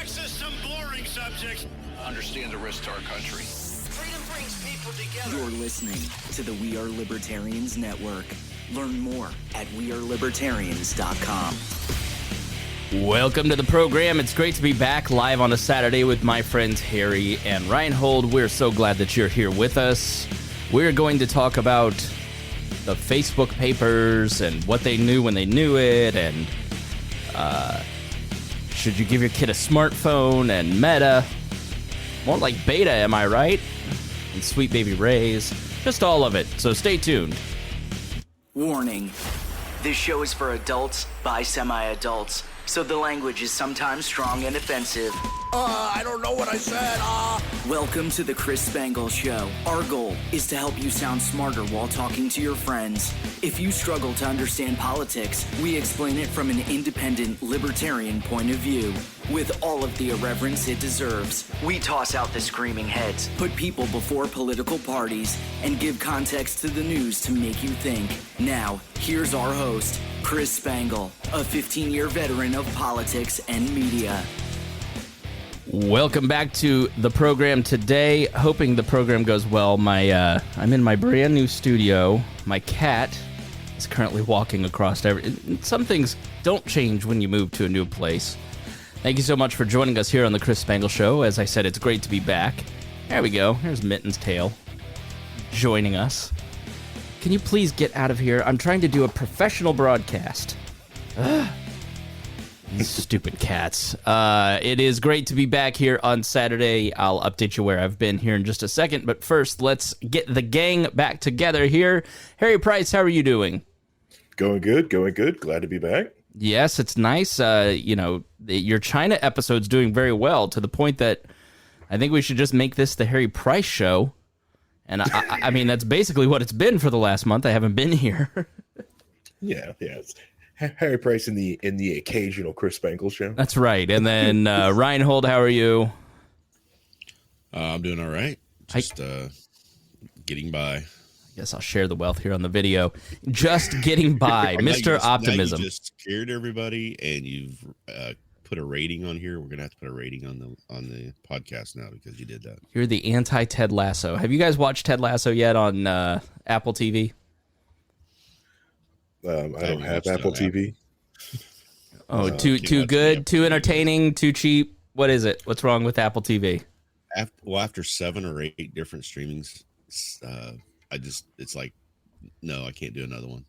access some boring subjects. Understand the risk to our country. Freedom brings people together. You're listening to the We Are Libertarians Network. Learn more at wearelibertarians.com. Welcome to the program. It's great to be back live on a Saturday with my friends Harry and Reinhold. We're so glad that you're here with us. We're going to talk about the Facebook papers and what they knew when they knew it, and should you give your kid a smartphone, and Meta. More like beta, am I right? And Sweet Baby Ray's. Just all of it. So stay tuned. Warning. This show is for adults by semi-adults, so the language is sometimes strong and offensive. I don't know what I said. Welcome to the Chris Spangle Show. Our goal is to help you sound smarter while talking to your friends. If you struggle to understand politics, we explain it from an independent, libertarian point of view. With all of the irreverence it deserves, we toss out the screaming heads, put people before political parties, and give context to the news to make you think. Now, here's our host, Chris Spangle, a 15-year veteran of politics and media. Welcome back to the program today. Hoping the program goes well. I'm in my brand new studio. My cat is currently walking across some things don't change when you move to a new place. Thank you so much for joining us here on the Chris Spangle Show. As I said, it's great to be back. There we go. Here's Mitten's tail joining us. Can you please get out of here? I'm trying to do a professional broadcast. These stupid cats. It is great to be back here on Saturday. I'll update you where I've been here in just a second. But first, let's get the gang back together here. Harry Price, how are you doing? Going good. Glad to be back. Yes, it's nice. Your China episode's doing very well, to the point that I think we should just make this the Harry Price Show. And I mean, that's basically what it's been for the last month. I haven't been here. Yeah. It's Harry Price in the occasional Chris Spangle Show. That's right. And then Reinhold, how are you? I'm doing all right. Just getting by. I guess I'll share the wealth here on the video. Just getting by, Mr. Optimism. You just scared everybody, and you've put a rating on here. We're gonna have to put a rating on the podcast now because you did that. You're the anti-Ted Lasso. Have you guys watched Ted Lasso yet on Apple TV? I don't have Apple TV. Oh, too good, too entertaining, too cheap. What is it? What's wrong with Apple TV? After 7 or 8 different streamings, it's like, no, I can't do another one.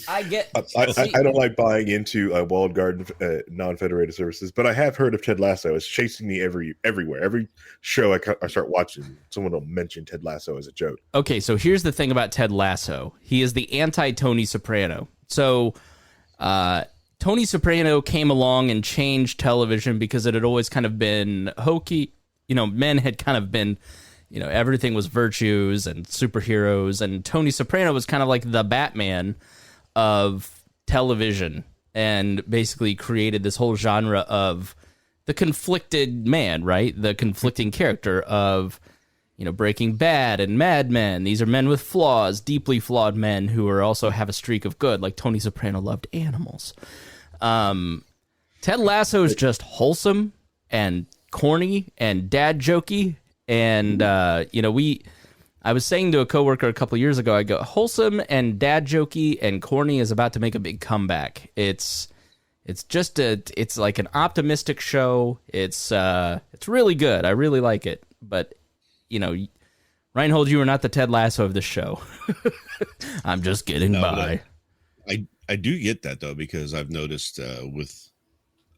I don't like buying into walled garden non-federated services, but I have heard of Ted Lasso. It's chasing me everywhere. Every show I start watching, someone will mention Ted Lasso as a joke. Okay, so here's the thing about Ted Lasso. He is the anti-Tony Soprano. So Tony Soprano came along and changed television because it had always kind of been hokey. Men had kind of been, everything was virtues and superheroes, and Tony Soprano was kind of like the Batman of television, and basically created this whole genre of the conflicted man, right? The conflicting character of, Breaking Bad and Mad Men. These are men with flaws, deeply flawed men who are also have a streak of good, like Tony Soprano loved animals. Ted Lasso is just wholesome and corny and dad jokey, and I was saying to a coworker a couple years ago, I go, wholesome and dad jokey and corny is about to make a big comeback. It's like an optimistic show. It's really good. I really like it. But, Reinhold, you are not the Ted Lasso of this show. I'm just getting by. I do get that, though, because I've noticed with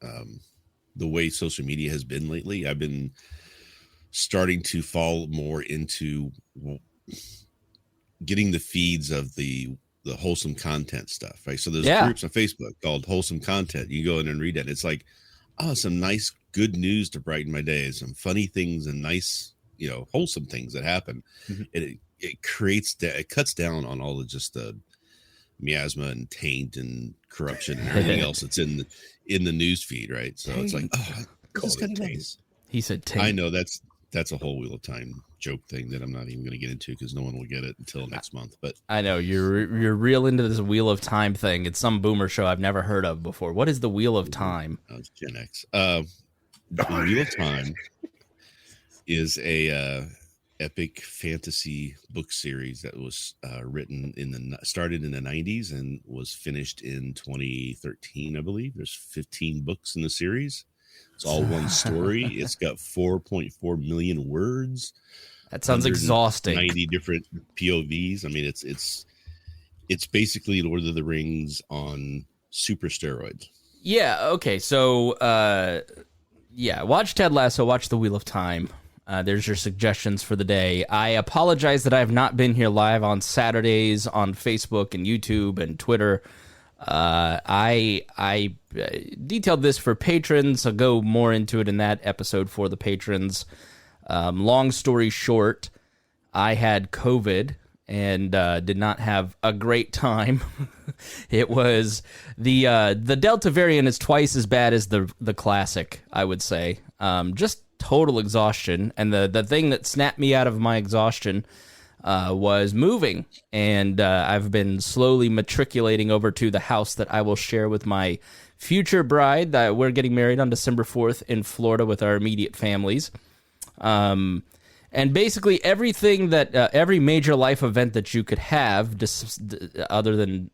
the way social media has been lately, I've been starting to fall more into getting the feeds of the wholesome content stuff, right? So there's groups on Facebook called Wholesome Content. You go in and read that. It's like, some nice, good news to brighten my day, some funny things and nice, wholesome things that happen. Mm-hmm. It cuts down on all of just the miasma and taint and corruption and everything else that's in the news feed, right? So it's like, this is kind of nice. He said taint. I know that's a whole Wheel of Time joke thing that I'm not even going to get into because no one will get it until next month. But I know you're real into this Wheel of Time thing. It's some boomer show I've never heard of before. What is the Wheel of Time? It's Gen X. The Wheel of Time is a epic fantasy book series that was written started in the 90s and was finished in 2013, I believe. There's 15 books in the series. It's all one story. It's got 4.4 million words. That sounds exhausting. 90 different POVs. I mean, it's basically Lord of the Rings on super steroids. Yeah. Okay. So, watch Ted Lasso. Watch The Wheel of Time. There's your suggestions for the day. I apologize that I have not been here live on Saturdays on Facebook and YouTube and Twitter. I detailed this for patrons. I'll go more into it in that episode for the patrons. Long story short, I had COVID and did not have a great time. It was the Delta variant is twice as bad as the classic, I would say. Just total exhaustion, and the thing that snapped me out of my exhaustion was moving, and I've been slowly matriculating over to the house that I will share with my future bride. We're getting married on December 4th in Florida with our immediate families. And basically everything that every major life event that you could have, other than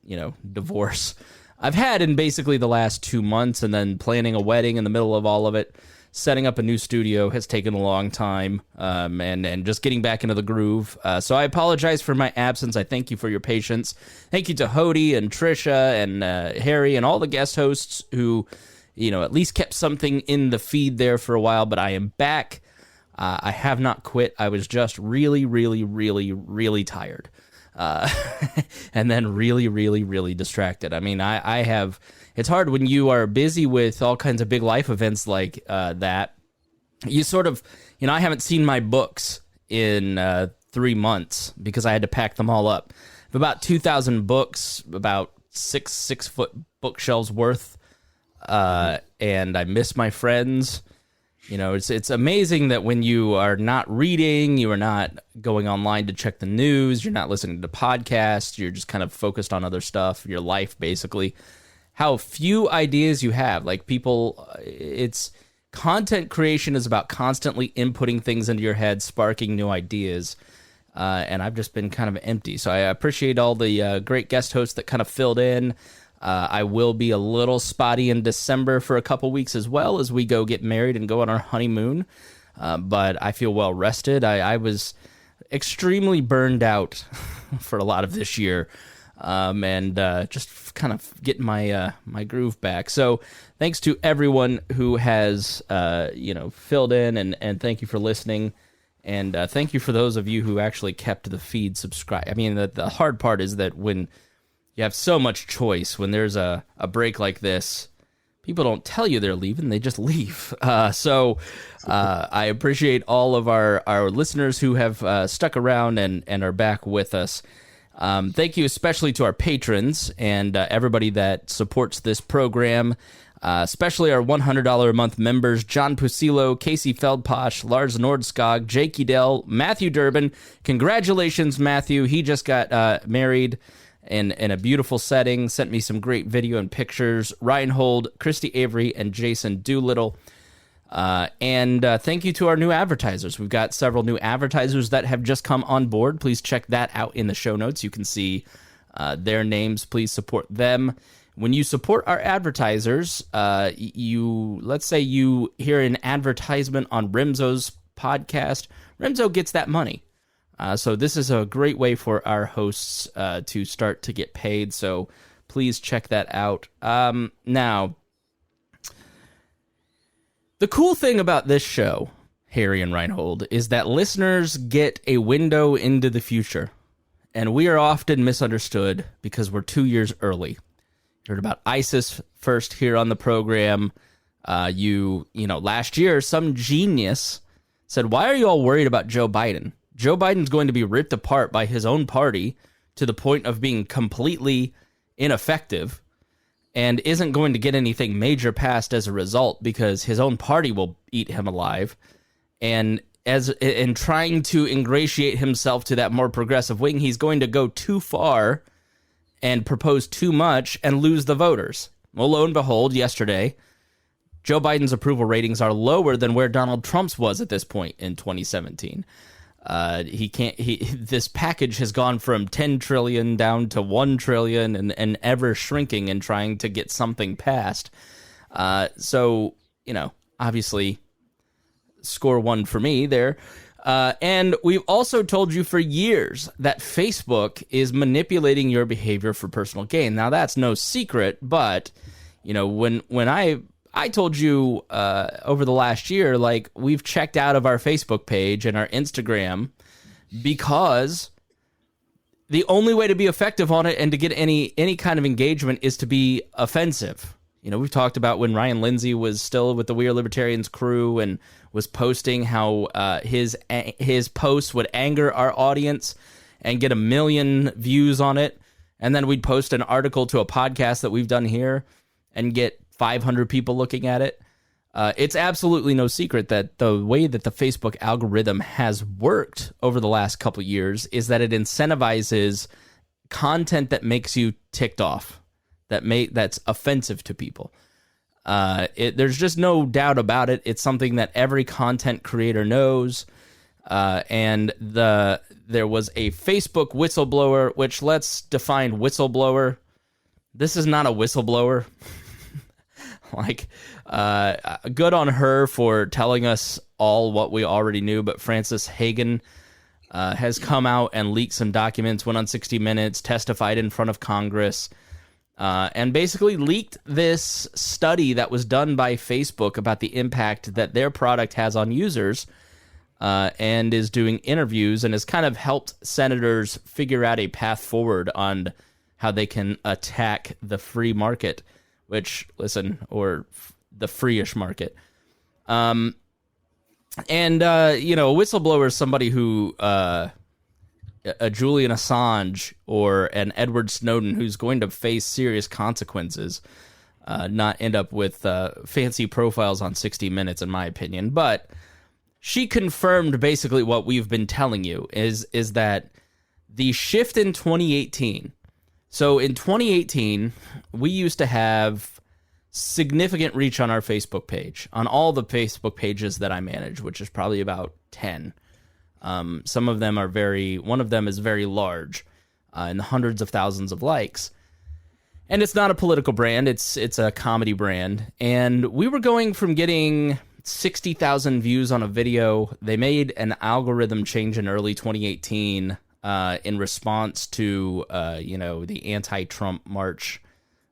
divorce, I've had in basically the last 2 months, and then planning a wedding in the middle of all of it. Setting up a new studio has taken a long time, and just getting back into the groove. So I apologize for my absence. I thank you for your patience. Thank you to Hody and Trisha and Harry and all the guest hosts who, at least kept something in the feed there for a while. But I am back. I have not quit. I was just really, really, really, really tired. And then really, really, really distracted. I mean, I have... It's hard when you are busy with all kinds of big life events like that. You sort of, I haven't seen my books in 3 months because I had to pack them all up. I have about 2,000 books, about 6-foot bookshelves worth, and I miss my friends. It's amazing that when you are not reading, you are not going online to check the news, you're not listening to podcasts, you're just kind of focused on other stuff, your life basically. How few ideas you have. Like it's content creation is about constantly inputting things into your head, sparking new ideas. And I've just been kind of empty. So I appreciate all the great guest hosts that kind of filled in. I will be a little spotty in December for a couple weeks as well as we go get married and go on our honeymoon. But I feel well rested. I was extremely burned out for a lot of this year. And just kind of getting my my groove back. So thanks to everyone who has filled in, and thank you for listening, and thank you for those of you who actually kept the feed subscribed. I mean, the hard part is that when you have so much choice, when there's a break like this, people don't tell you they're leaving, they just leave. So I appreciate all of our listeners who have stuck around and are back with us. Thank you especially to our patrons and everybody that supports this program, especially our $100 a month members, John Pusilo, Casey Feldposh, Lars Nordskog, Jake Edel, Matthew Durbin. Congratulations, Matthew. He just got married in a beautiful setting, sent me some great video and pictures. Reinhold, Christy Avery, and Jason Doolittle. And thank you to our new advertisers. We've got several new advertisers that have just come on board. Please check that out in the show notes. You can see their names. Please support them. When you support our advertisers, let's say you hear an advertisement on Remzo's podcast. Remzo gets that money. So this is a great way for our hosts to start to get paid. So please check that out. Now, the cool thing about this show, Harry and Reinhold, is that listeners get a window into the future. And we are often misunderstood because we're 2 years early. You heard about ISIS first here on the program. Last year, some genius said, why are you all worried about Joe Biden? Joe Biden's going to be ripped apart by his own party to the point of being completely ineffective, and isn't going to get anything major passed as a result because his own party will eat him alive. And in trying to ingratiate himself to that more progressive wing, he's going to go too far and propose too much and lose the voters. Well, lo and behold, yesterday, Joe Biden's approval ratings are lower than where Donald Trump's was at this point in 2017. This package has gone from 10 trillion down to 1 trillion and ever shrinking and trying to get something passed. So, obviously score one for me there. And we've also told you for years that Facebook is manipulating your behavior for personal gain. Now, that's no secret, but, when I told you over the last year, like, we've checked out of our Facebook page and our Instagram because the only way to be effective on it and to get any kind of engagement is to be offensive. We've talked about when Ryan Lindsay was still with the We Are Libertarians crew and was posting how his posts would anger our audience and get 1 million views on it. And then we'd post an article to a podcast that we've done here and get 500 people looking at it. It's absolutely no secret that the way that the Facebook algorithm has worked over the last couple of years is that it incentivizes content that makes you ticked off, that's offensive to people. There's just no doubt about it. It's something that every content creator knows. And there was a Facebook whistleblower, which, let's define whistleblower. This is not a whistleblower. Good on her for telling us all what we already knew, but Frances Hagen has come out and leaked some documents, went on 60 Minutes, testified in front of Congress, and basically leaked this study that was done by Facebook about the impact that their product has on users, and is doing interviews and has kind of helped senators figure out a path forward on how they can attack the free market, the free-ish market. A whistleblower is somebody who, a Julian Assange or an Edward Snowden, who's going to face serious consequences, not end up with fancy profiles on 60 Minutes, in my opinion. But she confirmed basically what we've been telling you, is that the shift in 2018. So in 2018, we used to have significant reach on our Facebook page, on all the Facebook pages that I manage, which is probably about 10. Some of them one of them is very large, and hundreds of thousands of likes. And it's not a political brand, it's a comedy brand. And we were going from getting 60,000 views on a video. They made an algorithm change in early 2018 in response to the anti-Trump march.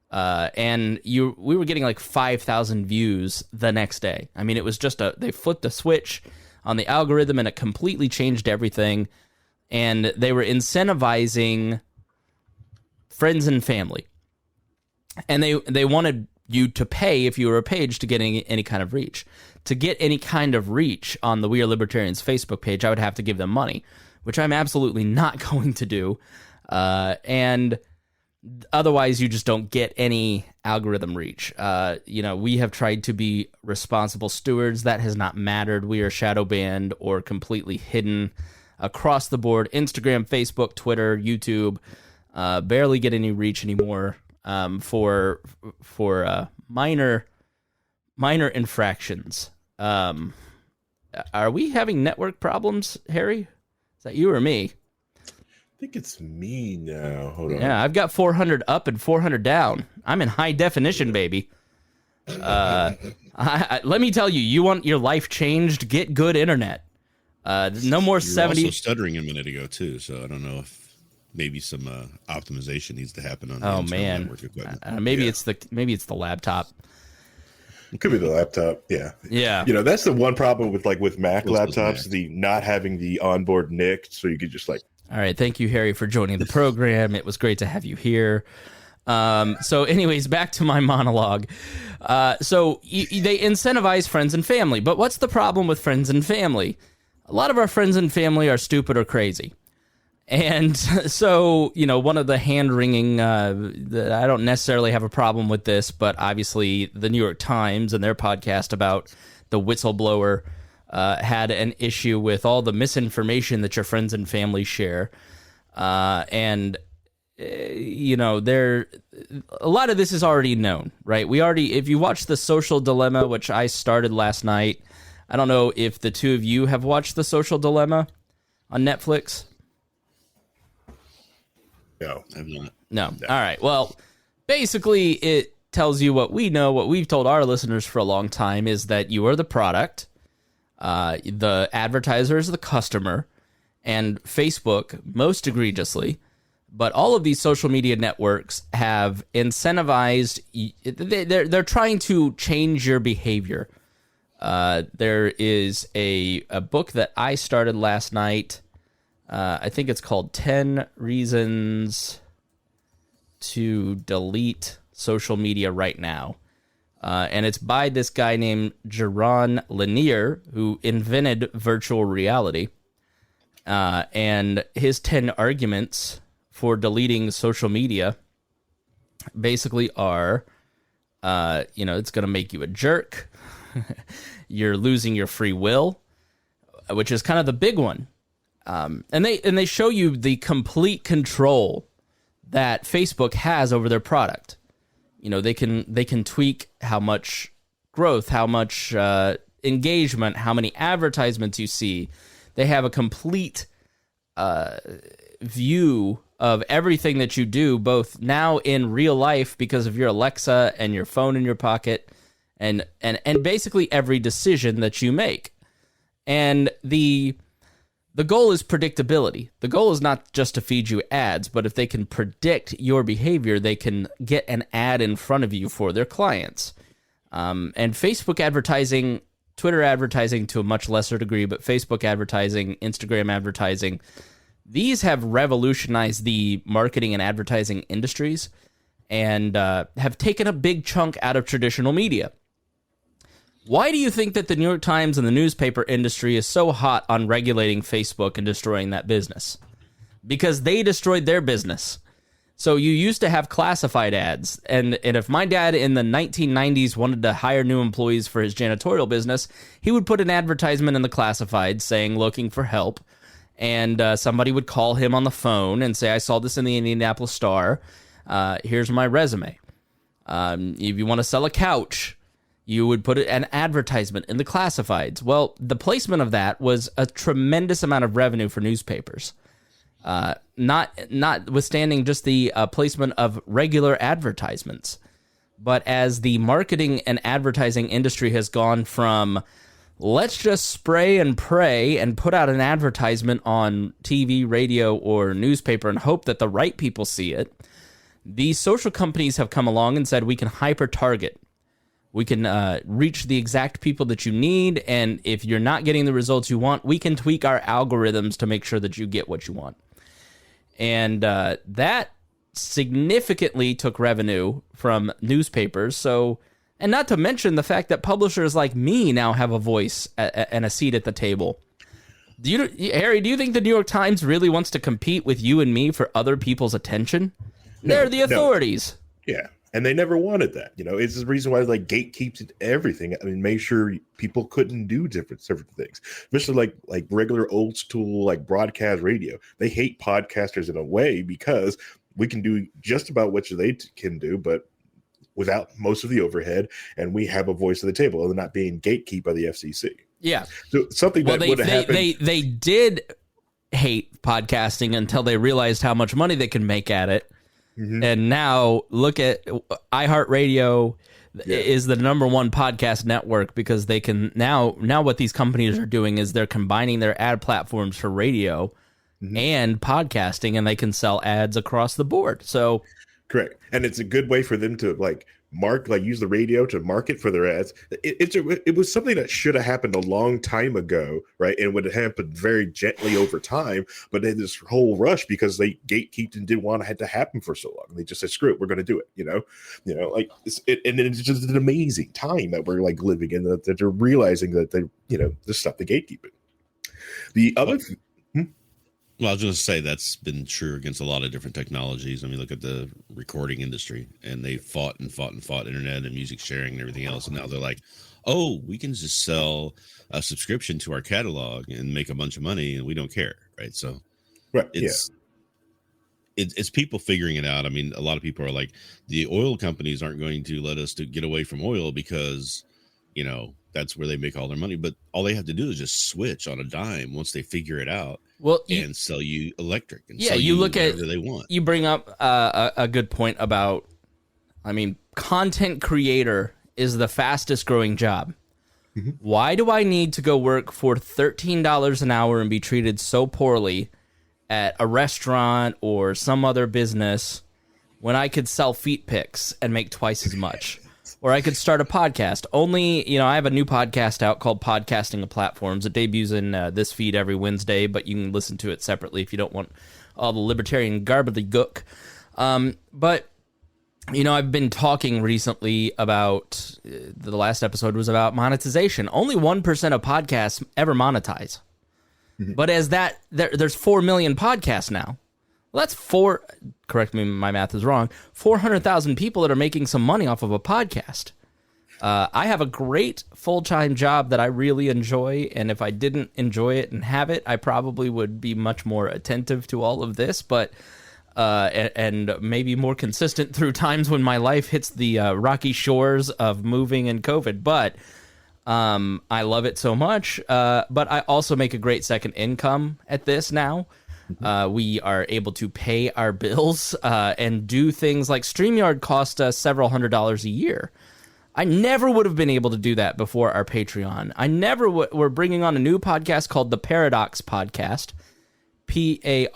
And we were getting like 5,000 views the next day. I mean, it was just they flipped a switch on the algorithm and it completely changed everything. And they were incentivizing friends and family. And they wanted you to pay if you were a page to get any kind of reach. To get any kind of reach on the We Are Libertarians Facebook page, I would have to give them money, which I'm absolutely not going to do. And otherwise, you just don't get any algorithm reach. We have tried to be responsible stewards. That has not mattered. We are shadow banned or completely hidden across the board. Instagram, Facebook, Twitter, YouTube, barely get any reach anymore for minor infractions. Are we having network problems, Harry? Is that you or me? I think it's me now. Hold on. Yeah, I've got 400 up and 400 down. I'm in high definition, baby. Let me tell you, you want your life changed? Get good internet. No more 70. You were also stuttering a minute ago too, so I don't know if maybe some optimization needs to happen on the internal network equipment. Maybe it's the laptop. It could be the laptop. Yeah. Yeah. That's the one problem with Mac laptops, the not having the onboard NIC, so you could just All right, thank you, Harry, for joining the program. It was great to have you here. So anyways, back to my monologue. So they incentivize friends and family, but what's the problem with friends and family? A lot of our friends and family are stupid or crazy. And so, one of the hand-wringing, I don't necessarily have a problem with this, but obviously the New York Times and their podcast about the whistleblower had an issue with all the misinformation that your friends and family share. And there a lot of this is already known, right? If you watch The Social Dilemma, which I started last night, I don't know if the two of you have watched The Social Dilemma on Netflix. No, I've not. No. All right. Well, basically it tells you what we know, what we've told our listeners for a long time, is that you are the product, the advertiser is the customer, and Facebook, most egregiously, but all of these social media networks have incentivized, they're trying to change your behavior. There is a book that I started last night. I think it's called 10 Reasons to Delete Social Media Right Now. And it's by this guy named Jaron Lanier, who invented virtual reality. And his 10 arguments for deleting social media basically are, it's going to make you a jerk. You're losing your free will, which is kind of the big one. And they show you the complete control that Facebook has over their product. They can tweak how much growth, how much engagement, how many advertisements you see. They have a complete view of everything that you do, both now in real life because of your Alexa and your phone in your pocket, and basically every decision that you make. And the goal is predictability. The goal is not just to feed you ads, but if they can predict your behavior, they can get an ad in front of you for their clients. And Facebook advertising, Twitter advertising to a much lesser degree, but Facebook advertising, Instagram advertising, these have revolutionized the marketing and advertising industries and have taken a big chunk out of traditional media. Why do you think that the New York Times and the newspaper industry is so hot on regulating Facebook and destroying that business? Because they destroyed their business. So you used to have classified ads, and if my dad in the 1990s wanted to hire new employees for his janitorial business, he would put an advertisement in the classified saying looking for help, and somebody would call him on the phone and say, I saw this in the Indianapolis Star, here's my resume. If you want to sell a couch, you would put an advertisement in the classifieds. Well, the placement of that was a tremendous amount of revenue for newspapers. Notwithstanding just the placement of regular advertisements. But as the marketing and advertising industry has gone from let's just spray and pray and put out an advertisement on TV, radio, or newspaper and hope that the right people see it, these social companies have come along and said we can hyper-target. We can reach the exact people that you need, and if you're not getting the results you want, we can tweak our algorithms to make sure that you get what you want. And that significantly took revenue from newspapers. So, and not to mention the fact that publishers like me now have a voice and a seat at the table. Harry, do you think the New York Times really wants to compete with you and me for other people's attention? They're the authorities. No. Yeah. And they never wanted that. It's the reason why gatekeeps everything. I mean, make sure people couldn't do different things, especially like regular old school, like broadcast radio. They hate podcasters in a way because we can do just about what they can do, but without most of the overhead. And we have a voice at the table, and they're not being gatekept by the FCC. Yeah. So something that would have happened. They did hate podcasting until they realized how much money they can make at it. Mm-hmm. And now look at iHeartRadio is the number one podcast network because they can now what these companies are doing is they're combining their ad platforms for radio and podcasting, and they can sell ads across the board. So correct. And it's a good way for them to use the radio to market for their ads. It was something that should have happened a long time ago, right? And would have happened very gently over time, but they had this whole rush because they gatekeeped and didn't want it to happen for so long. They just said, screw it, we're going to do it, and it's just an amazing time that we're living in, that they're realizing that they stop the gatekeeping. The other Well, I was going to say that's been true against a lot of different technologies. I mean, look at the recording industry, and they fought internet and music sharing and everything else. And now they're like, oh, we can just sell a subscription to our catalog and make a bunch of money, and we don't care, right? So, right, it's people figuring it out. I mean, a lot of people are like, the oil companies aren't going to let us to get away from oil because, that's where they make all their money. But all they have to do is just switch on a dime once they figure it out. Well, and sell you electric. And yeah, sell you look at whatever they want. You bring up a good point about, content creator is the fastest growing job. Mm-hmm. Why do I need to go work for $13 an hour and be treated so poorly at a restaurant or some other business when I could sell feet pics and make twice as much? Or I could start a podcast. Only, I have a new podcast out called Podcasting of Platforms. It debuts in this feed every Wednesday, but you can listen to it separately if you don't want all the libertarian gobbledygook. But, I've been talking recently about, the last episode was about monetization. Only 1% of podcasts ever monetize. Mm-hmm. But as there's 4 million podcasts now. Well, that's correct me, my math is wrong, 400,000 people that are making some money off of a podcast. I have a great full-time job that I really enjoy, and if I didn't enjoy it and have it, I probably would be much more attentive to all of this, but and maybe more consistent through times when my life hits the rocky shores of moving and COVID. But I love it so much, but I also make a great second income at this now. We are able to pay our bills and do things like StreamYard cost us several $100s a year. I never would have been able to do that before our Patreon. I never we're bringing on a new podcast called The Paradox Podcast, Paradocs,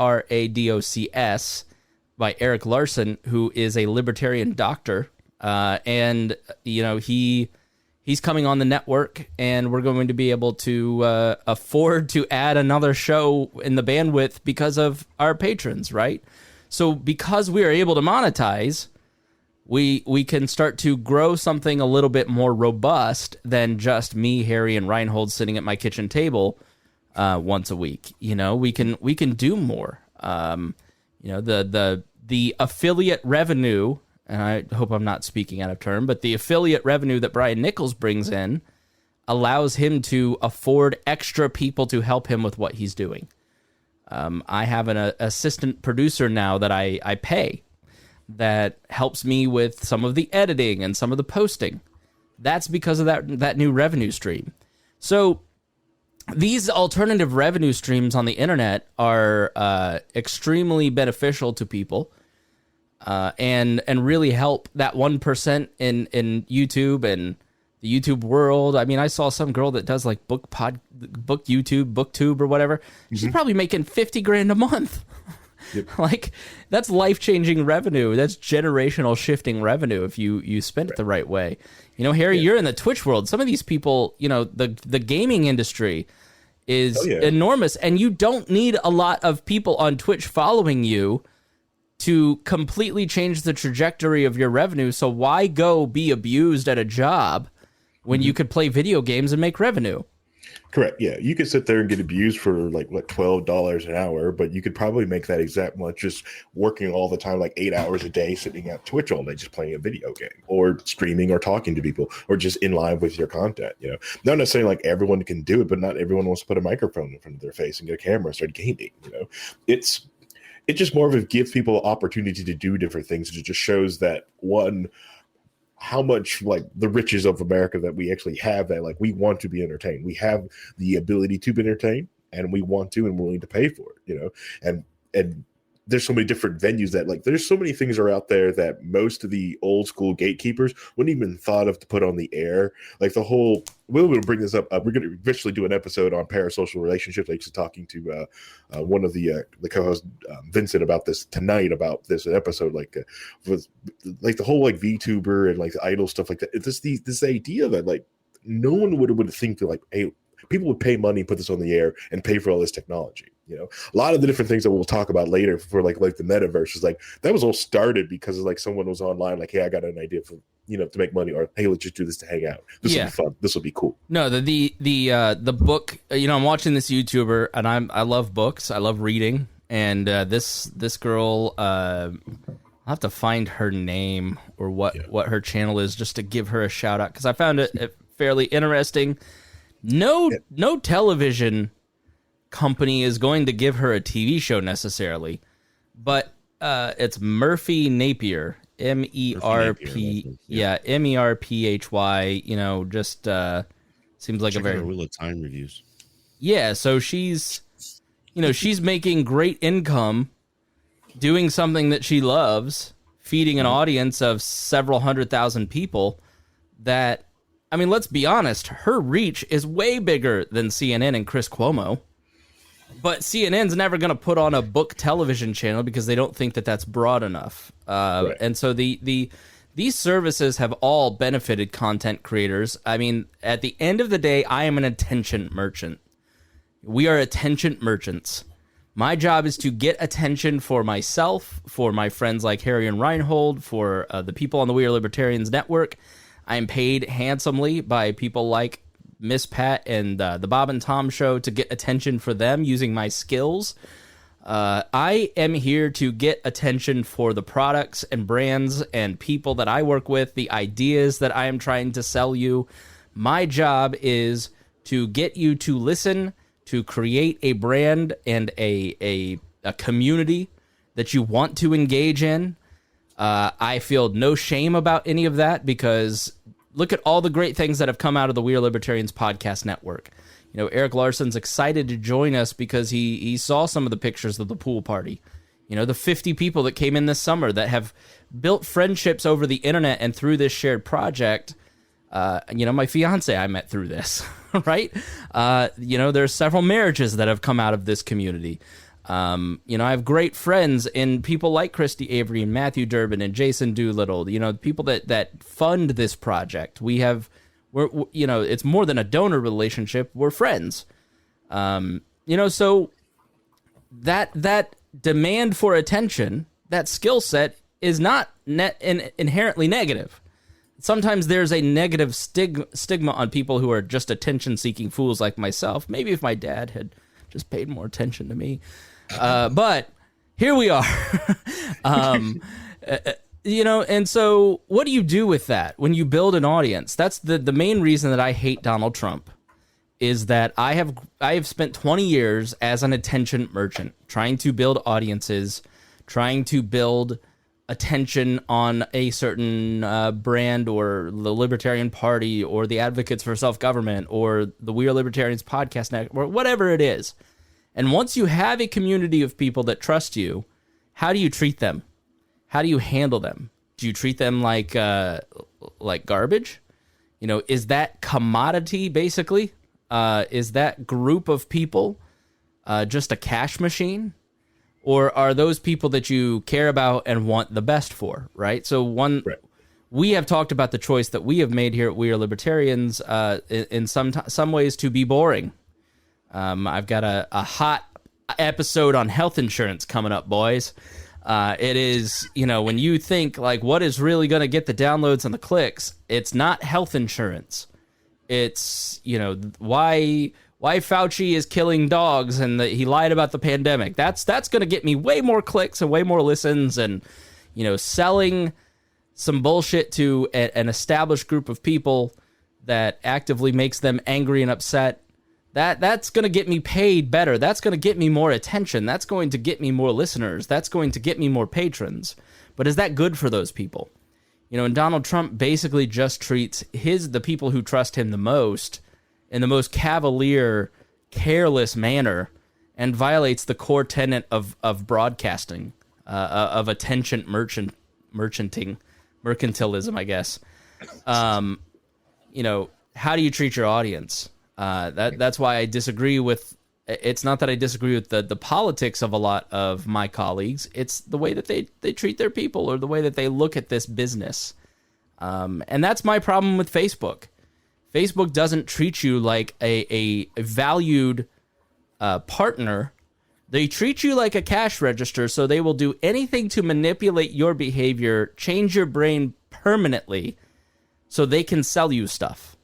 by Eric Larson, who is a libertarian doctor. And, he's coming on the network, and we're going to be able to afford to add another show in the bandwidth because of our patrons, right? So because we are able to monetize, we can start to grow something a little bit more robust than just me, Harry, and Reinhold sitting at my kitchen table once a week. We can do more. The affiliate revenue. And I hope I'm not speaking out of turn, but the affiliate revenue that Brian Nichols brings in allows him to afford extra people to help him with what he's doing. I have an assistant producer now that I pay that helps me with some of the editing and some of the posting. That's because of that new revenue stream. So these alternative revenue streams on the internet are extremely beneficial to people. And really help that 1% in YouTube and the YouTube world. I mean, I saw some girl that does like booktube or whatever. She's probably making $50,000 a month. Yep. Like, that's life-changing revenue. That's generational shifting revenue if you spend it the right way. Harry, you're in the Twitch world. Some of these people, the gaming industry is enormous, and you don't need a lot of people on Twitch following you to completely change the trajectory of your revenue. So why go be abused at a job when you could play video games and make revenue? Correct. Yeah. You could sit there and get abused for $12 an hour, but you could probably make that exact much just working all the time, like 8 hours a day, sitting at Twitch all day, just playing a video game or streaming or talking to people or just in line with your content. Not necessarily like everyone can do it, but not everyone wants to put a microphone in front of their face and get a camera and start gaming. It's just more of a gives people opportunity to do different things. It just shows that, one, how much the riches of America that we actually have, that we want to be entertained. We have the ability to be entertained, and we want to and we're willing to pay for it, and there's so many different venues that there's so many things are out there that most of the old school gatekeepers wouldn't even thought of to put on the air. We'll bring this up. We're going to eventually do an episode on parasocial relationships. I was talking to one of the co-hosts, Vincent, about this tonight, about this episode, the whole VTuber and the idol stuff like that. It's this idea that no one would think that hey, people would pay money and put this on the air and pay for all this technology. A lot of the different things that we'll talk about later for the metaverse is that was all started because of someone was online hey, I got an idea for to make money, or hey, let's just do this to hang out. This will be fun. This will be cool. No, the book. I'm watching this YouTuber, and I love books. I love reading, and this girl. I'll have to find her name or what her channel is just to give her a shout out because I found it fairly interesting. No television company is going to give her a TV show necessarily, but It's Murphy Napier. MERP. Yeah, MERPHY. You know, just seems like Check a very out our Wheel of Time reviews. Yeah, so she's making great income doing something that she loves, feeding an audience of several 100,000 people that, I mean, let's be honest, her reach is way bigger than CNN and Chris Cuomo. But CNN's never going to put on a book television channel because they don't think that that's broad enough. Right. And so these services have all benefited content creators. I mean, at the end of the day, I am an attention merchant. We are attention merchants. My job is to get attention for myself, for my friends like Harry and Reinhold, for the people on the We Are Libertarians network. I am paid handsomely by people like Miss Pat and the Bob and Tom Show to get attention for them using my skills. I am here to get attention for the products and brands and people that I work with, the ideas that I am trying to sell you. My job is to get you to listen, to create a brand and a community that you want to engage in. I feel no shame about any of that because look at all the great things that have come out of the We Are Libertarians podcast network. You know, Eric Larson's excited to join us because he saw some of the pictures of the pool party. You know, the 50 people that came in this summer that have built friendships over the internet and through this shared project. You know, my fiance I met through this, right? You know, there's several marriages that have come out of this community. You know, I have great friends in people like Christy Avery and Matthew Durbin and Jason Doolittle, you know, people that fund this project. We're, you know, it's more than a donor relationship. We're friends. You know, so that demand for attention, that skill set is not inherently negative. Sometimes there's a negative stigma on people who are just attention-seeking fools like myself. Maybe if my dad had just paid more attention to me. But here we are. You know, and so what do you do with that when you build an audience? That's the main reason that I hate Donald Trump is that I have spent 20 years as an attention merchant trying to build audiences, trying to build attention on a certain brand or the Libertarian Party or the Advocates for Self-Government or the We Are Libertarians podcast network or whatever it is. And once you have a community of people that trust you, how do you treat them? How do you handle them? Do you treat them like garbage? You know, is that commodity basically? Is that group of people just a cash machine? Or are those people that you care about and want the best for, right? So we have talked about the choice that we have made here at We Are Libertarians in some ways to be boring. I've got a hot episode on health insurance coming up, boys. It is, you know, when you think like what is really going to get the downloads and the clicks, it's not health insurance. It's, you know, why Fauci is killing dogs and he lied about the pandemic. That's going to get me way more clicks and way more listens and, you know, selling some bullshit to an established group of people that actively makes them angry and upset. That's going to get me paid better. That's going to get me more attention. That's going to get me more listeners. That's going to get me more patrons. But is that good for those people? You know, and Donald Trump basically just treats the people who trust him the most in the most cavalier, careless manner and violates the core tenet of broadcasting, of attention mercantilism, I guess. You know, how do you treat your audience? That's why I disagree with. It's not that I disagree with the politics of a lot of my colleagues. It's the way that they treat their people or the way that they look at this business. And that's my problem with Facebook. Facebook doesn't treat you like a valued partner. They treat you like a cash register, so they will do anything to manipulate your behavior, change your brain permanently, so they can sell you stuff.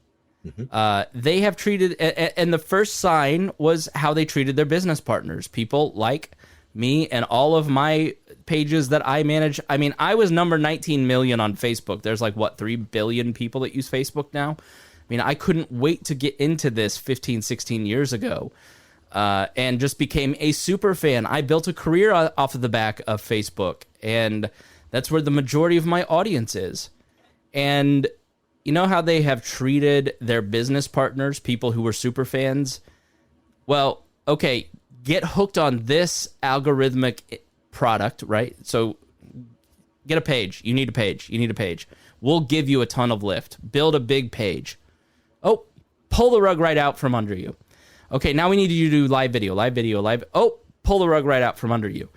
Mm-hmm. They have treated, and the first sign was how they treated their business partners. People like me and all of my pages that I manage. I mean, I was number 19 million on Facebook. There's like, 3 billion people that use Facebook now? I mean, I couldn't wait to get into this 15, 16 years ago. and just became a super fan. I built a career off of the back of Facebook, and that's where the majority of my audience is. And you know how they have treated their business partners, people who were super fans? Well, okay, get hooked on this algorithmic product, right? So get a page. You need a page. You need a page. We'll give you a ton of lift. Build a big page. Oh, pull the rug right out from under you. Okay, now we need you to do live video. Oh, pull the rug right out from under you.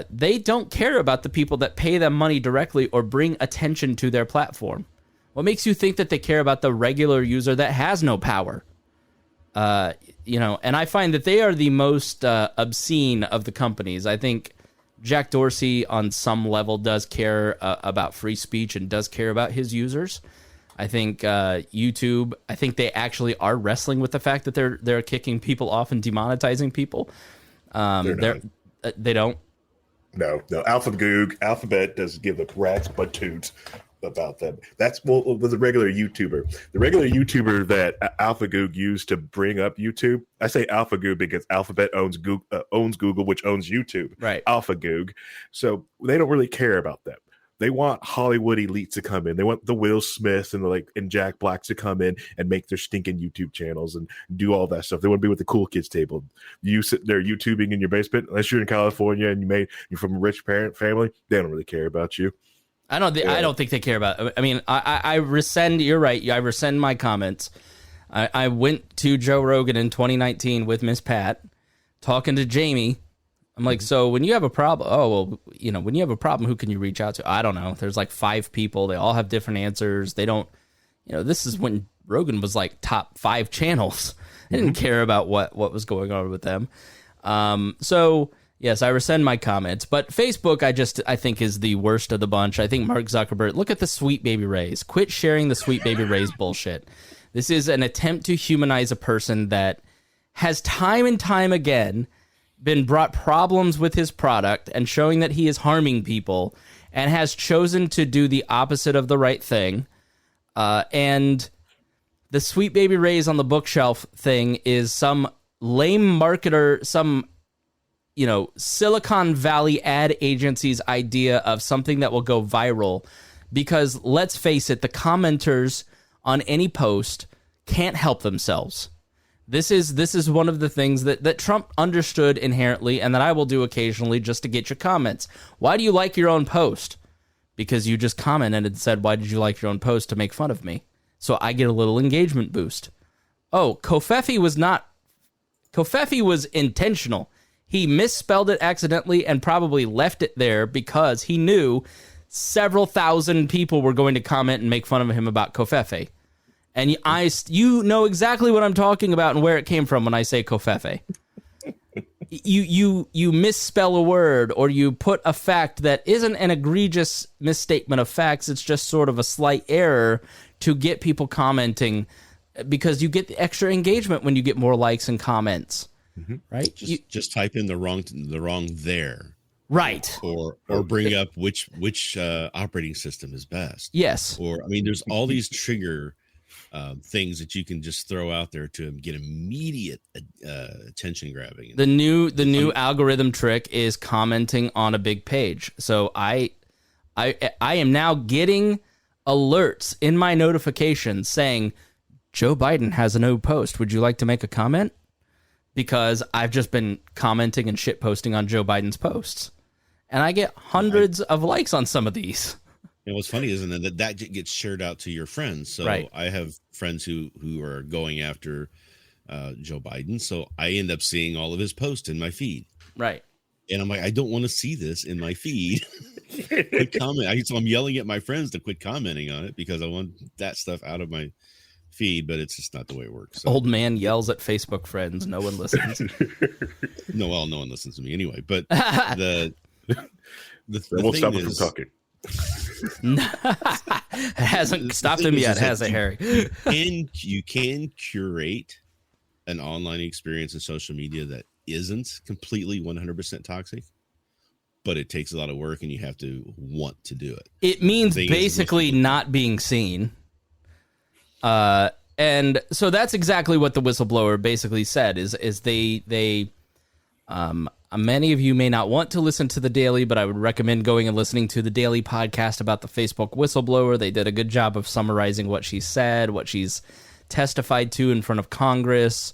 They don't care about the people that pay them money directly or bring attention to their platform. What makes you think that they care about the regular user that has no power? And I find that they are the most obscene of the companies. I think Jack Dorsey on some level does care about free speech and does care about his users. I think YouTube, I think they actually are wrestling with the fact that they're kicking people off and demonetizing people. They don't. No. Alphabet doesn't give a rat's butt toots about them. That's with the regular YouTuber. The regular YouTuber that AlphaGoog used to bring up YouTube. I say AlphaGoog because Alphabet owns Google, which owns YouTube. Right. AlphaGoog. So they don't really care about them. They want Hollywood elites to come in. They want the Will Smiths and Jack Blacks to come in and make their stinking YouTube channels and do all that stuff. They want to be with the cool kids table. You sit there YouTubing in your basement, unless you're in California and you're from a rich parent family, they don't really care about you. I don't think they care about. I mean, I rescind. You're right. I rescind my comments. I went to Joe Rogan in 2019 with Miss Pat, talking to Jamie. I'm like, so when you have a problem, when you have a problem, who can you reach out to? I don't know. There's like 5 people. They all have different answers. They don't, this is when Rogan was like top 5 channels. They didn't care about what was going on with them. So yes, I rescind my comments. But Facebook, I think is the worst of the bunch. I think Mark Zuckerberg, look at the Sweet Baby Rays. Quit sharing the Sweet Baby Rays bullshit. This is an attempt to humanize a person that has time and time again been brought problems with his product and showing that he is harming people and has chosen to do the opposite of the right thing. And the Sweet Baby Rays on the bookshelf thing is some lame marketer, some, Silicon Valley ad agency's idea of something that will go viral. Because let's face it, the commenters on any post can't help themselves. This is one of the things that Trump understood inherently and that I will do occasionally just to get your comments. Why do you like your own post? Because you just commented and said, why did you like your own post to make fun of me? So I get a little engagement boost. Oh, Covfefe was intentional. He misspelled it accidentally and probably left it there because he knew several thousand people were going to comment and make fun of him about Covfefe. And you know exactly what I'm talking about and where it came from when I say Covfefe. You misspell a word or you put a fact that isn't an egregious misstatement of facts. It's just sort of a slight error to get people commenting because you get the extra engagement when you get more likes and comments, right? Just type in the wrong there. Right. Or bring up which operating system is best. Yes. Or, there's all these trigger things that you can just throw out there to get immediate attention grabbing. The new algorithm trick is commenting on a big page. So I am now getting alerts in my notifications saying Joe Biden has a new post. Would you like to make a comment? Because I've just been commenting and shit posting on Joe Biden's posts, and I get hundreds of likes on some of these. And what's funny is that gets shared out to your friends. So right. I have friends who are going after Joe Biden. So I end up seeing all of his posts in my feed. Right. And I'm like, I don't want to see this in my feed. Quit comment. So I'm yelling at my friends to quit commenting on it because I want that stuff out of my feed, but it's just not the way it works. So. Old man yells at Facebook friends. No one listens. No one listens to me anyway. But the won't thing stop him from talking. It hasn't stopped him yet, has it, Harry? You can curate an online experience in social media that isn't completely 100% toxic, but it takes a lot of work and you have to want to do it. It means basically not being seen. And so that's exactly what the whistleblower basically said is they many of you may not want to listen to the Daily, but I would recommend going and listening to the Daily podcast about the Facebook whistleblower. They did a good job of summarizing what she said, what she's testified to in front of Congress.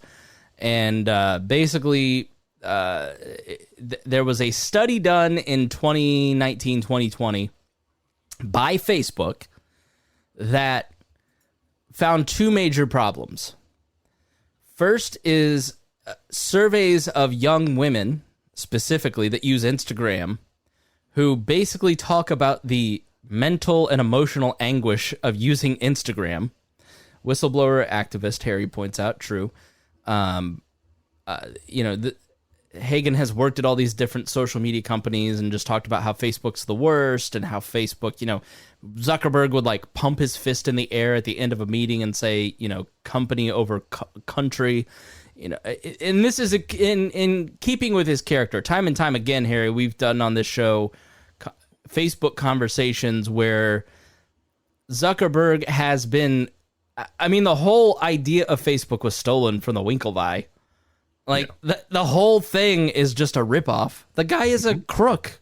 And basically, there was a study done in 2019, 2020 by Facebook that found two major problems. First is surveys of young women, specifically, that use Instagram, who basically talk about the mental and emotional anguish of using Instagram. Whistleblower activist Harry points out, true. Hagen has worked at all these different social media companies and just talked about how Facebook's the worst and how Facebook, Zuckerberg would like pump his fist in the air at the end of a meeting and say, company over country, and this is in keeping with his character. Time and time again, Harry, we've done on this show Facebook conversations where Zuckerberg has been, the whole idea of Facebook was stolen from the Winklevi. The whole thing is just a ripoff. The guy is a crook.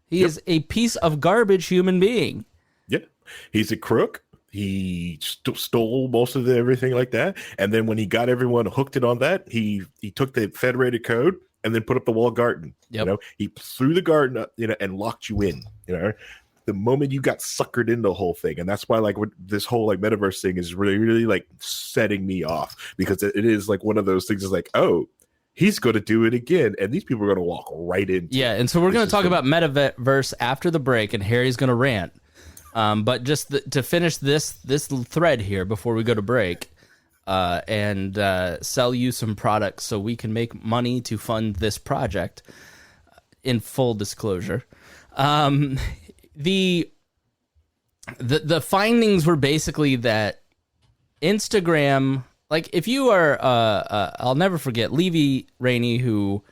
He is a piece of garbage human being. Yeah, he's a crook. He stole most of everything like that. And then when he got everyone hooked in on that, he took the federated code and then put up the walled garden. Yep. He threw the garden up, and locked you in. The moment you got suckered into the whole thing. And that's why what this whole metaverse thing is really, really setting me off, because it is one of those things is oh, he's going to do it again, and these people are going to walk right into it. And so we're going to talk about metaverse after the break, and Harry's going to rant. But just to finish this thread here before we go to break, and sell you some products so we can make money to fund this project. In full disclosure, the findings were basically that Instagram. If you are, I'll never forget, Levy Rainey, who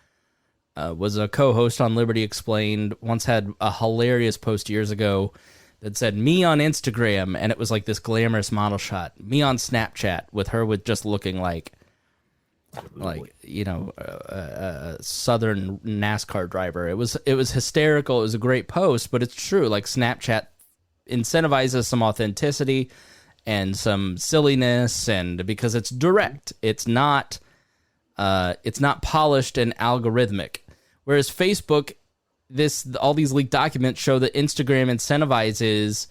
was a co-host on Liberty Explained, once had a hilarious post years ago that said, me on Instagram, and it was this glamorous model shot. Me on Snapchat, with her with just looking like a Southern NASCAR driver. It was hysterical. It was a great post, but it's true. Snapchat incentivizes some authenticity and some silliness, and because it's direct, it's not polished and algorithmic. Whereas Facebook, all these leaked documents show that Instagram incentivizes,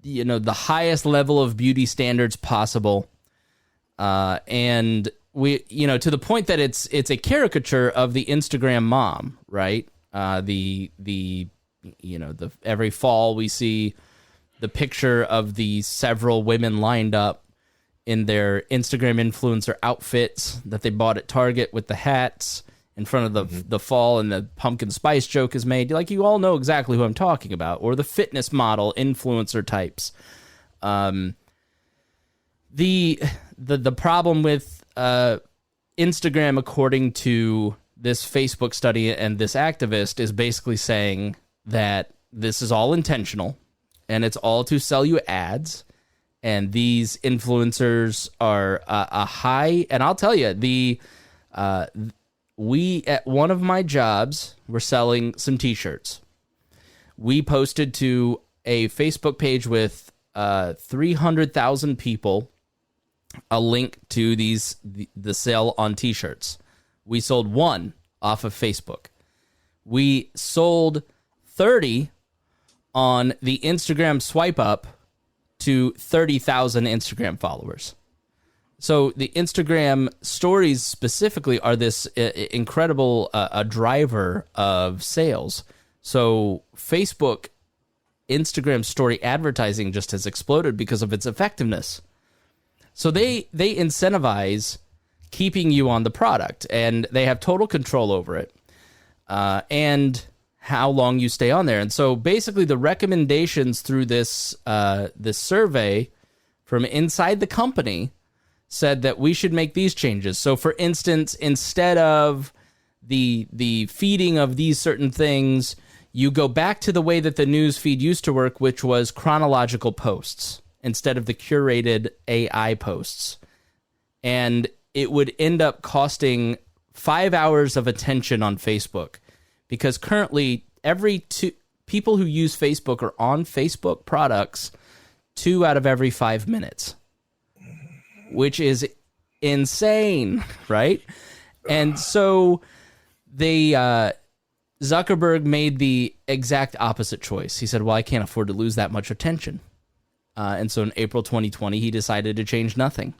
the highest level of beauty standards possible, and we, to the point that it's a caricature of the Instagram mom, right? The every fall we see the picture of the several women lined up in their Instagram influencer outfits that they bought at Target with the hats in front of the fall, and the pumpkin spice joke is made. You all know exactly who I'm talking about. Or the fitness model influencer types. The problem with Instagram, according to this Facebook study and this activist, is basically saying that this is all intentional, and it's all to sell you ads. And these influencers are a high. And I'll tell you, we at one of my jobs were selling some T-shirts. We posted to a Facebook page with 300,000 people a link to the sale on T-shirts. We sold one off of Facebook. We sold 30 on the Instagram swipe up to 30,000 Instagram followers. So the Instagram stories specifically are this incredible a driver of sales. So Facebook, Instagram story advertising just has exploded because of its effectiveness. So they incentivize keeping you on the product, and they have total control over it. And how long you stay on there. And so basically the recommendations through this survey from inside the company said that we should make these changes. So for instance, instead of the feeding of these certain things, you go back to the way that the news feed used to work, which was chronological posts. instead of the curated AI posts. And it would end up costing 5 hours of attention on Facebook, because currently every two people who use Facebook are on Facebook products 2 out of every 5 minutes, which is insane, right? And so they Zuckerberg made the exact opposite choice. He said, well, I can't afford to lose that much attention. And so in April 2020, he decided to change nothing.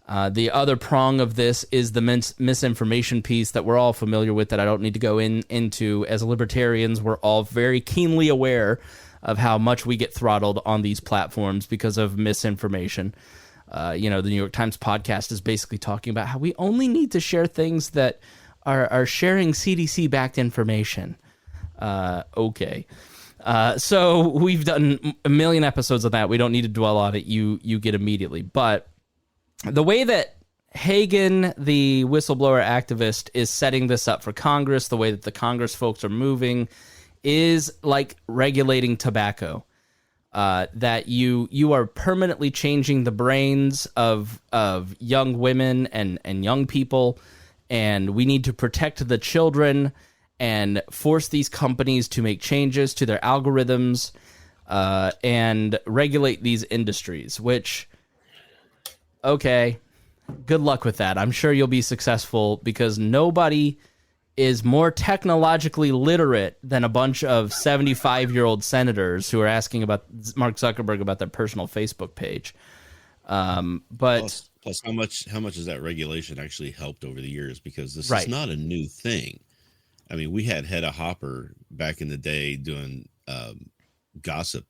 The other prong of this is the misinformation piece that we're all familiar with, that I don't need to go into. As libertarians, we're all very keenly aware of how much we get throttled on these platforms because of misinformation. The New York Times podcast is basically talking about how we only need to share things that are sharing CDC-backed information. Okay. So we've done a million episodes of that. We don't need to dwell on it. You get immediately. But the way that Hagen, the whistleblower activist, is setting this up for Congress, the way that the Congress folks are moving, is like regulating tobacco. That you are permanently changing the brains of young women and young people, and we need to protect the children and force these companies to make changes to their algorithms and regulate these industries, which... Okay, good luck with that. I'm sure you'll be successful, because nobody is more technologically literate than a bunch of 75-year-old senators who are asking about Mark Zuckerberg about their personal Facebook page. But plus, how much has that regulation actually helped over the years? Because this right. is not a new thing. I mean, we had Hedda Hopper back in the day doing gossip,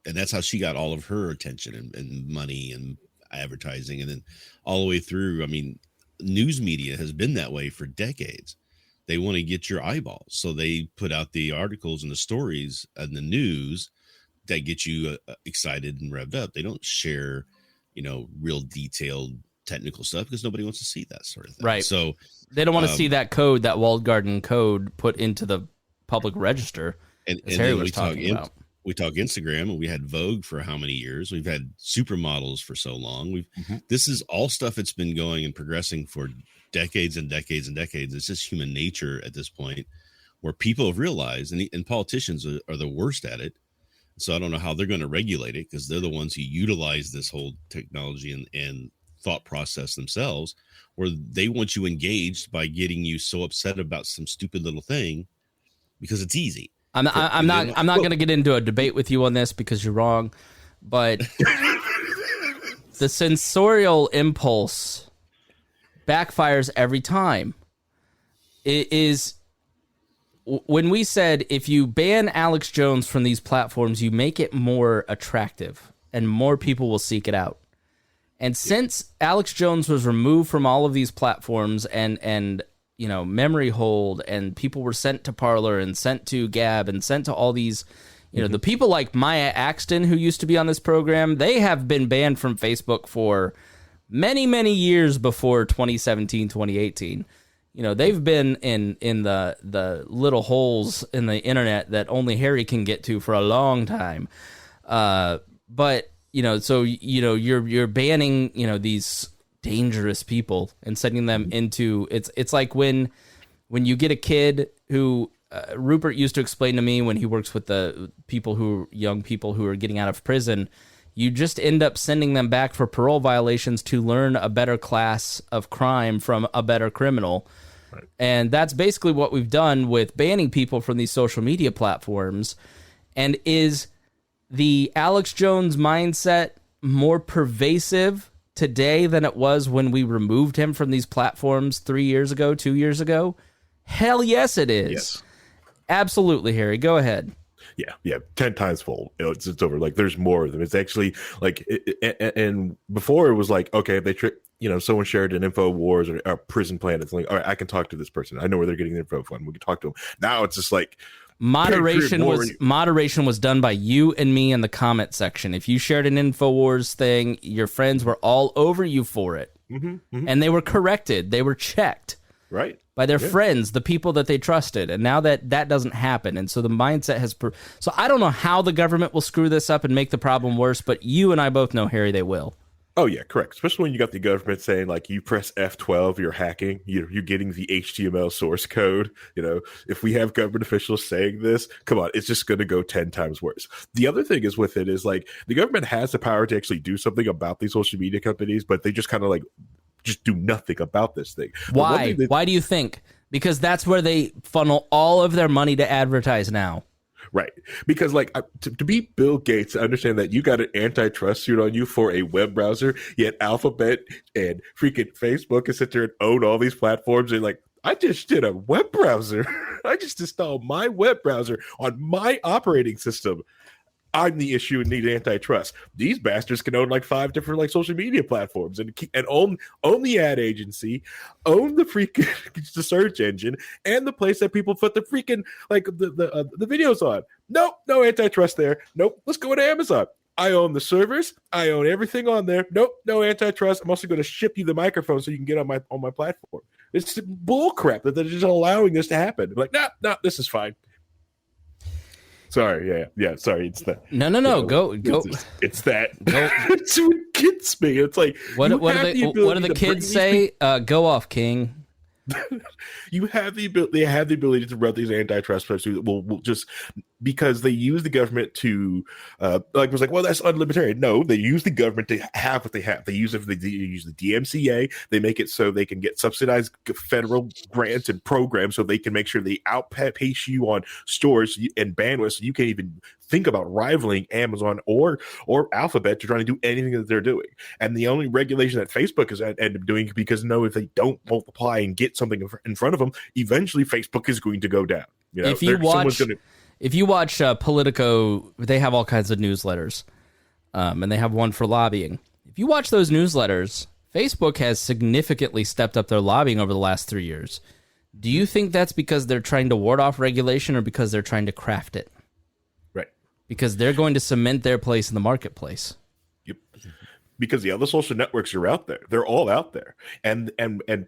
and that's how she got all of her attention and money and advertising, and then all the way through. I mean, news media has been that way for decades. They want to get your eyeballs, so they put out the articles and the stories and the news that get you excited and revved up. They don't share, real detailed technical stuff, because nobody wants to see that sort of thing. Right. So they don't want to see that code, that walled garden code, put into the public register. And Harry then was talking about. We talk Instagram, and we had Vogue for how many years? We've had supermodels for so long. This is all stuff that's been going and progressing for decades and decades and decades. It's just human nature at this point, where people have realized, and politicians are the worst at it. So I don't know how they're going to regulate it, because they're the ones who utilize this whole technology and thought process themselves, where they want you engaged by getting you so upset about some stupid little thing because it's easy. I'm not going to get into a debate with you on this, because you're wrong, but the sensorial impulse backfires every time. It is when we said, if you ban Alex Jones from these platforms, you make it more attractive and more people will seek it out. And since Alex Jones was removed from all of these platforms and memory hold, and people were sent to Parler and sent to Gab and sent to all these, the people like Maya Axton, who used to be on this program, they have been banned from Facebook for many, many years before 2017, 2018. They've been in the little holes in the internet that only Harry can get to for a long time. But you're banning, these dangerous people and sending them into it's like when you get a kid who Rupert used to explain to me when he works with the young people who are getting out of prison, you just end up sending them back for parole violations to learn a better class of crime from a better criminal. Right. And that's basically what we've done with banning people from these social media platforms. And is the Alex Jones mindset more pervasive today than it was when we removed him from these platforms 3 years ago, 2 years ago? Hell yes, it is. Yes. Absolutely, Harry. Go ahead. Yeah, 10 times full. It's over. Like, there's more of them. It's actually like, and before it was like, okay, if they trick, someone shared an InfoWars or a Prison Planet. It's like, all right, I can talk to this person. I know where they're getting the info from. We can talk to them. Now it's just like moderation was done by you and me in the comment section. If you shared an InfoWars thing, your friends were all over you for it, and they were corrected. They were checked. Right. By their friends, the people that they trusted. And now that doesn't happen. And so the mindset has... So I don't know how the government will screw this up and make the problem worse, but you and I both know, Harry, they will. Oh, yeah, correct. Especially when you got the government saying, like, you press F12, you're hacking. You're getting the HTML source code. You know, if we have government officials saying this, come on, it's just going to go 10 times worse. The other thing is with it is, like, the government has the power to actually do something about these social media companies, but they just kind of, like, just do nothing about this thing. Why? Why do you think? Because that's where they funnel all of their money to advertise now. Right. Because, like, to be Bill Gates, to understand that you got an antitrust suit on you for a web browser, yet Alphabet and freaking Facebook can sit there and own all these platforms. And, like, I just did a web browser. I just installed my web browser on my operating system. I'm the issue and need antitrust. These bastards can own like 5 different like social media platforms and own the ad agency, own the freaking the search engine, and the place that people put the freaking like the videos on. Nope, no antitrust there. Nope, let's go to Amazon. I own the servers. I own everything on there. Nope, no antitrust. I'm also going to ship you the microphone so you can get on my platform. It's bull crap that they're just allowing this to happen. Like, nah, this is fine. Sorry, yeah. Sorry, it's that. No. Go. It's that. It's what gets me. It's like what do the kids say? Go off, King. You have the ability. They have the ability to run these antitrust processes. Will just because they use the government to, like, was like, well, that's unlibertarian. No, they use the government to have what they have. They use it. They use the DMCA. They make it so they can get subsidized federal grants and programs, so they can make sure they outpace you on stores and bandwidth, so you can't even think about rivaling Amazon or Alphabet to try to do anything that they're doing. And the only regulation that Facebook is end up doing, because if they don't multiply and get something in front of them, eventually Facebook is going to go down. You know, if you watch Politico, they have all kinds of newsletters, and they have one for lobbying. If you watch those newsletters, Facebook has significantly stepped up their lobbying over the last 3 years. Do you think that's because they're trying to ward off regulation or because they're trying to craft it? Right. Because they're going to cement their place in the marketplace. Yep. Because the other social networks are out there. They're all out there. And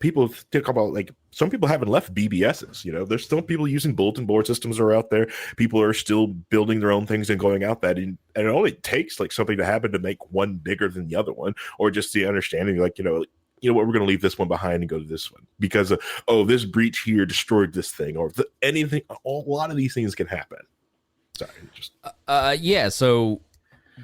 people talk about, like, some people haven't left BBSs. You know, there's still people using bulletin board systems are out there. People are still building their own things and going out that. And it only takes like something to happen to make one bigger than the other one, or just the understanding, like, you know what, we're going to leave this one behind and go to this one because this breach here destroyed this thing, or anything. A lot of these things can happen. Sorry. Yeah. So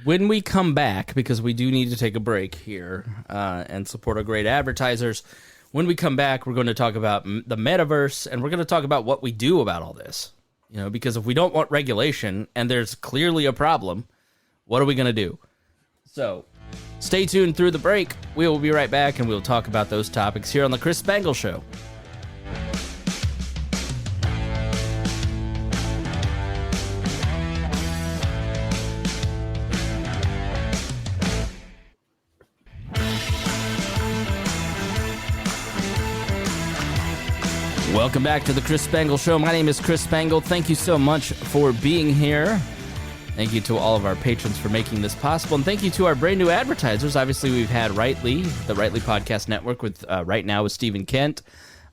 when we come back, because we do need to take a break here and support our great advertisers, when we come back, we're going to talk about the metaverse, and we're going to talk about what we do about all this. You know, because if we don't want regulation and there's clearly a problem, what are we going to do? So stay tuned through the break. We will be right back, and we'll talk about those topics here on The Chris Spangle Show. Welcome back to the Chris Spangle Show. My name is Chris Spangle. Thank you so much for being here. Thank you to all of our patrons for making this possible. And thank you to our brand new advertisers. Obviously, we've had Rightly, the Rightly Podcast Network, with Right Now with Stephen Kent.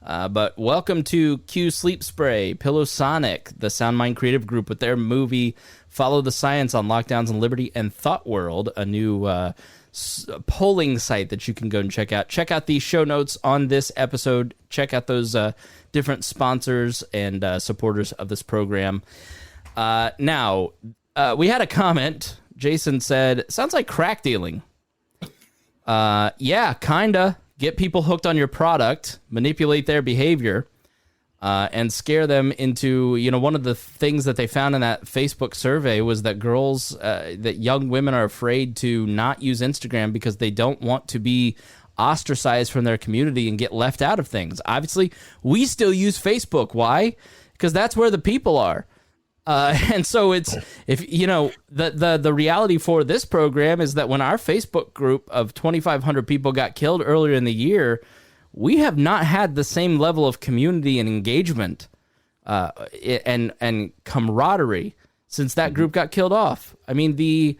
But welcome to Q Sleep Spray, Pillow Sonic, the SoundMind Creative Group with their movie Follow the Science on Lockdowns and Liberty, and ThoughtWorld, a new polling site that you can go and check out. Check out the show notes on this episode. Check out those different sponsors and supporters of this program. Now, we had a comment. Jason said, sounds like crack dealing. Yeah, kinda. Get people hooked on your product, manipulate their behavior, and scare them into, one of the things that they found in that Facebook survey was that that young women are afraid to not use Instagram because they don't want to be ostracized from their community and get left out of things. Obviously, we still use Facebook. Why? Because that's where the people are. And so the reality for this program is that when our Facebook group of 2,500 people got killed earlier in the year, we have not had the same level of community and engagement and camaraderie since that group got killed off. I mean, the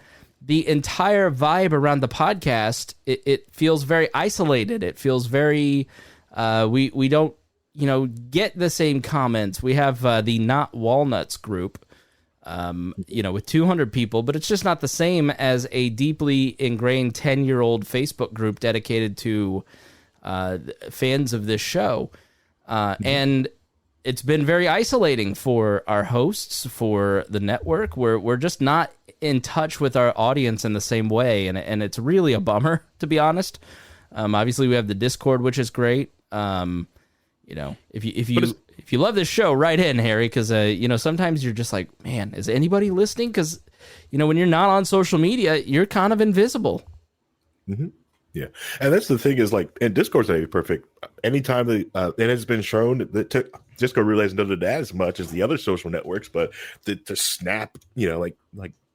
entire vibe around the podcast, it feels very isolated. It feels very, we don't get the same comments. We have the Not Walnuts group, with 200 people, but it's just not the same as a deeply ingrained 10-year-old Facebook group dedicated to fans of this show. And it's been very isolating for our hosts, for the network. We're just not in touch with our audience in the same way, and it's really a bummer, to be honest. Obviously, we have the Discord, which is great. If you love this show, write in, Harry, because sometimes you're just like, man, is anybody listening? Because when you're not on social media, you're kind of invisible. Mm-hmm. Yeah, and that's the thing is and Discord's perfect. Anytime and it's been shown that Discord really hasn't done that as much as the other social networks, but to snap, like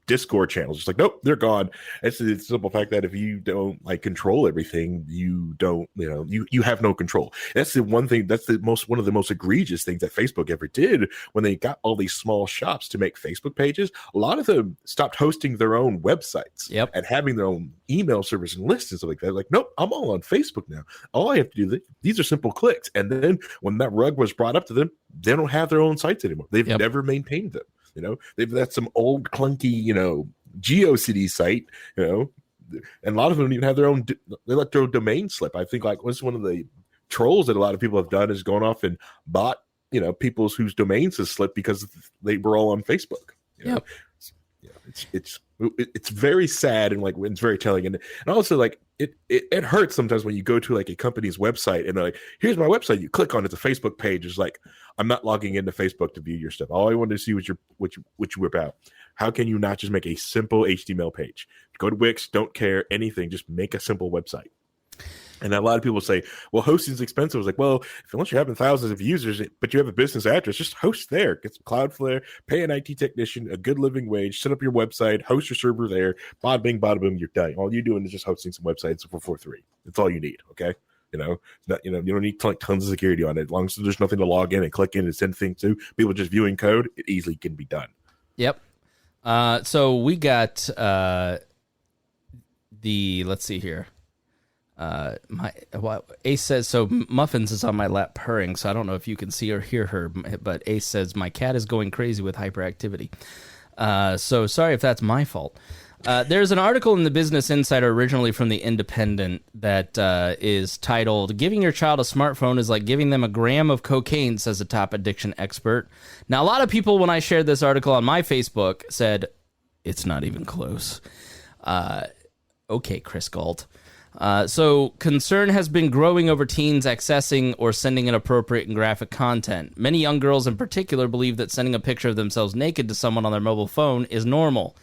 Discord channels, just nope, they're gone. It's the simple fact that if you don't control everything, you don't, you have no control. That's the one thing. That's one of the most egregious things that Facebook ever did when they got all these small shops to make Facebook pages. A lot of them stopped hosting their own websites and having their own email servers and lists and stuff like that. Like, nope, I'm all on Facebook now. All I have to do, these are simple clicks. And then when that rug was brought up to them, they don't have their own sites anymore. They've never maintained them. They've got some old clunky, GeoCities site, and a lot of them don't even have their own. They let their own domain slip. I think what's one of the trolls that a lot of people have done is gone off and bought, people's whose domains has slipped because they were all on Facebook. It's very sad and it's very telling, and also it hurts sometimes when you go to a company's website and they're like, here's my website. You click on it, it's a Facebook page. It's like, I'm not logging into Facebook to view your stuff. All I wanted to see was what you were about. How can you not just make a simple HTML page? Go to Wix, don't care anything, just make a simple website. And a lot of people say, well, hosting is expensive. It's like, well, unless you're having thousands of users, but you have a business address, just host there. Get some Cloudflare, pay an IT technician a good living wage, set up your website, host your server there. Bada bing, bada boom, you're done. All you're doing is just hosting some websites for free. That's all you need, okay? You don't need tons of security on it. As long as there's nothing to log in and click in and send things to, people just viewing code, it easily can be done. Yep. So we got let's see here. Ace says, so Muffins is on my lap purring, so I don't know if you can see or hear her, but Ace says, my cat is going crazy with hyperactivity. So sorry if that's my fault. There's an article in the Business Insider originally from The Independent that is titled, Giving Your Child a Smartphone is Like Giving Them a Gram of Cocaine, says a top addiction expert. Now, a lot of people, when I shared this article on my Facebook, said, it's not even close. Okay, Chris Galt. So concern has been growing over teens accessing or sending inappropriate and graphic content. Many young girls in particular believe that sending a picture of themselves naked to someone on their mobile phone is normal.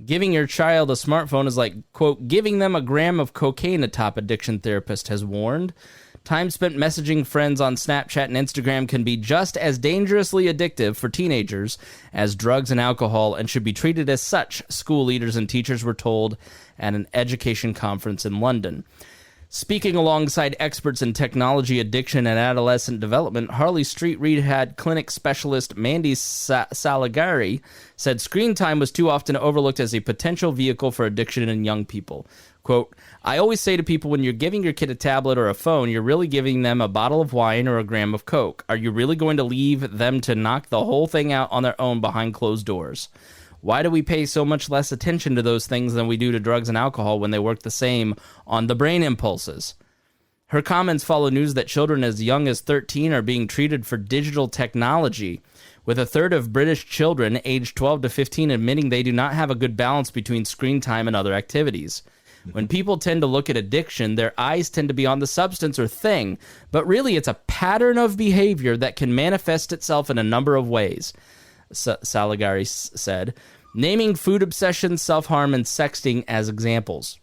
Giving your child a smartphone is like, quote, giving them a gram of cocaine, a top addiction therapist has warned. Time spent messaging friends on Snapchat and Instagram can be just as dangerously addictive for teenagers as drugs and alcohol and should be treated as such, school leaders and teachers were told at an education conference in London. Speaking alongside experts in technology addiction and adolescent development, Harley Street Rehab Clinic specialist Mandy Salagari said screen time was too often overlooked as a potential vehicle for addiction in young people. Quote, I always say to people, when you're giving your kid a tablet or a phone, you're really giving them a bottle of wine or a gram of Coke. Are you really going to leave them to knock the whole thing out on their own behind closed doors? Why do we pay so much less attention to those things than we do to drugs and alcohol when they work the same on the brain impulses? Her comments follow news that children as young as 13 are being treated for digital technology, with a third of British children aged 12 to 15 admitting they do not have a good balance between screen time and other activities. When people tend to look at addiction, their eyes tend to be on the substance or thing, but really it's a pattern of behavior that can manifest itself in a number of ways. Salagari said, naming food obsession, self-harm, and sexting as examples.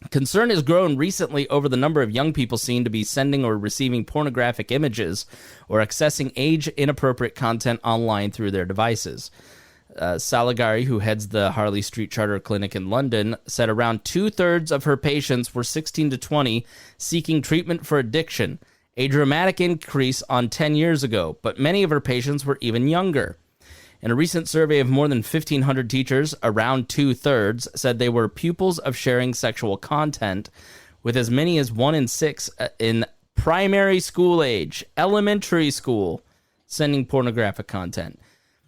Concern has grown recently over the number of young people seen to be sending or receiving pornographic images or accessing age-inappropriate content online through their devices. Salagari, who heads the Harley Street Charter Clinic in London, said around two-thirds of her patients were 16 to 20 seeking treatment for addiction, a dramatic increase on 10 years ago, but many of her patients were even younger. In a recent survey of more than 1,500 teachers, around two-thirds said they were pupils of sharing sexual content, with as many as 1 in 6 in primary school age, elementary school, sending pornographic content.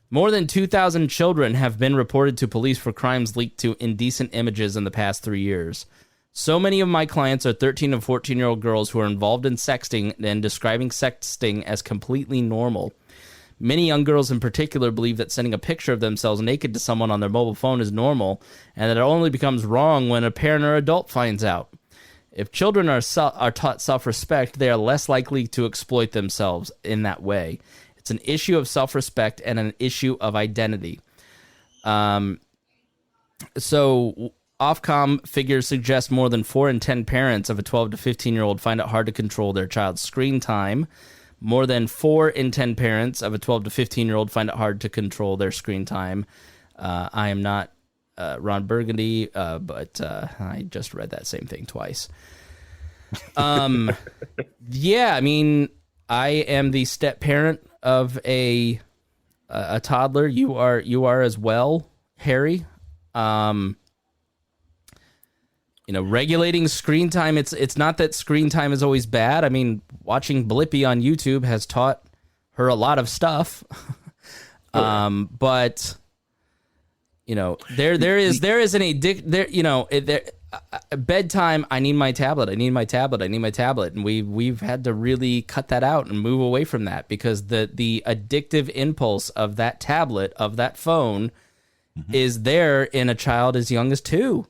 More than 2,000 children have been reported to police for crimes leaked to indecent images in the past 3 years. So many of my clients are 13 and 14-year-old girls who are involved in sexting and describing sexting as completely normal. Many young girls in particular believe that sending a picture of themselves naked to someone on their mobile phone is normal, and that it only becomes wrong when a parent or adult finds out. If children are taught self-respect, they are less likely to exploit themselves in that way. It's an issue of self-respect and an issue of identity. So Ofcom figures suggest more than 4 in 10 parents of a 12 to 15-year-old find it hard to control their child's screen time. More than 4 in 10 parents of a 12 to 15-year-old find it hard to control their screen time. I am not Ron Burgundy, but I just read that same thing twice. Yeah, I mean, I am the step parent of a toddler. You are as well, Harry. Regulating screen time, it's not that screen time is always bad. I mean, watching Blippi on YouTube has taught her a lot of stuff. But there is an bedtime. I need my tablet. And we've had to really cut that out and move away from that, because the addictive impulse of that tablet, of that phone, is there in a child as young as 2.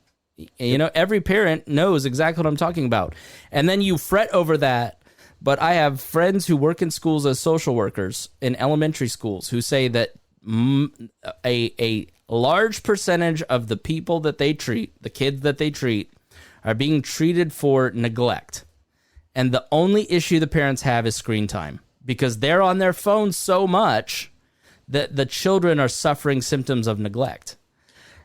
Every parent knows exactly what I'm talking about. And then you fret over that. But I have friends who work in schools as social workers in elementary schools who say that a large percentage of the people that they treat, the kids that they treat, are being treated for neglect. And the only issue the parents have is screen time, because they're on their phones so much that the children are suffering symptoms of neglect.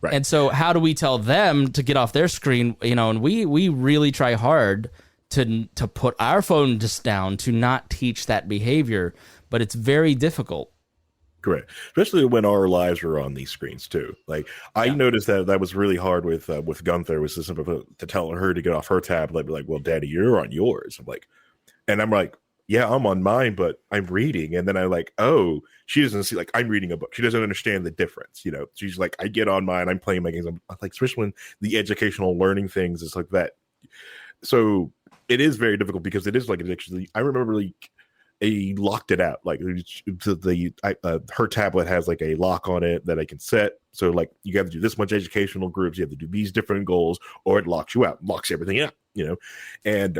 Right. And so how do we tell them to get off their screen? And we really try hard to put our phone just down, to not teach that behavior, but it's very difficult. Correct. Especially when our lives are on these screens too. Like I noticed that was really hard with Gunther, was to tell her to get off her tablet, like, well, Daddy, you're on yours. I'm like, yeah, I'm on mine, but I'm reading. And then I'm like, oh, she doesn't see, like, I'm reading a book. She doesn't understand the difference. She's like, I get on mine, I'm playing my games. I'm like, especially when the educational learning things is like that. So it is very difficult, because it is like addiction. I remember I locked it out. Like her tablet has like a lock on it that I can set. So like you have to do this much educational groups, you have to do these different goals, or it locks you out, locks everything out. And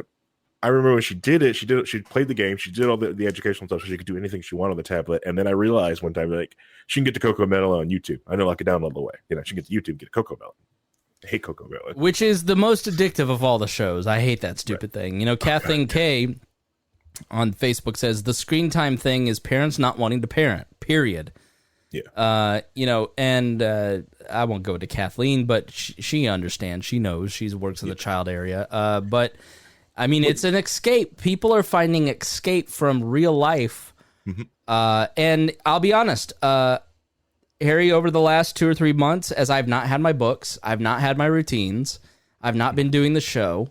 I remember when she did it, she played the game, she did all the educational stuff, so she could do anything she wanted on the tablet. And then I realized one time, like, she can get to Coco Melon on YouTube. I know, lock it down all the way. She can get to YouTube, get Coco Melon. I hate Coco Melon. Which is the most addictive of all the shows. I hate that stupid thing. Kathleen K on Facebook says the screen time thing is parents not wanting to parent, period. Yeah. And I won't go to Kathleen, but she understands. She knows. She works in the child area. But I mean, it's an escape. People are finding escape from real life. And I'll be honest, Harry, over the last 2 or 3 months, as I've not had my books, I've not had my routines, I've not been doing the show,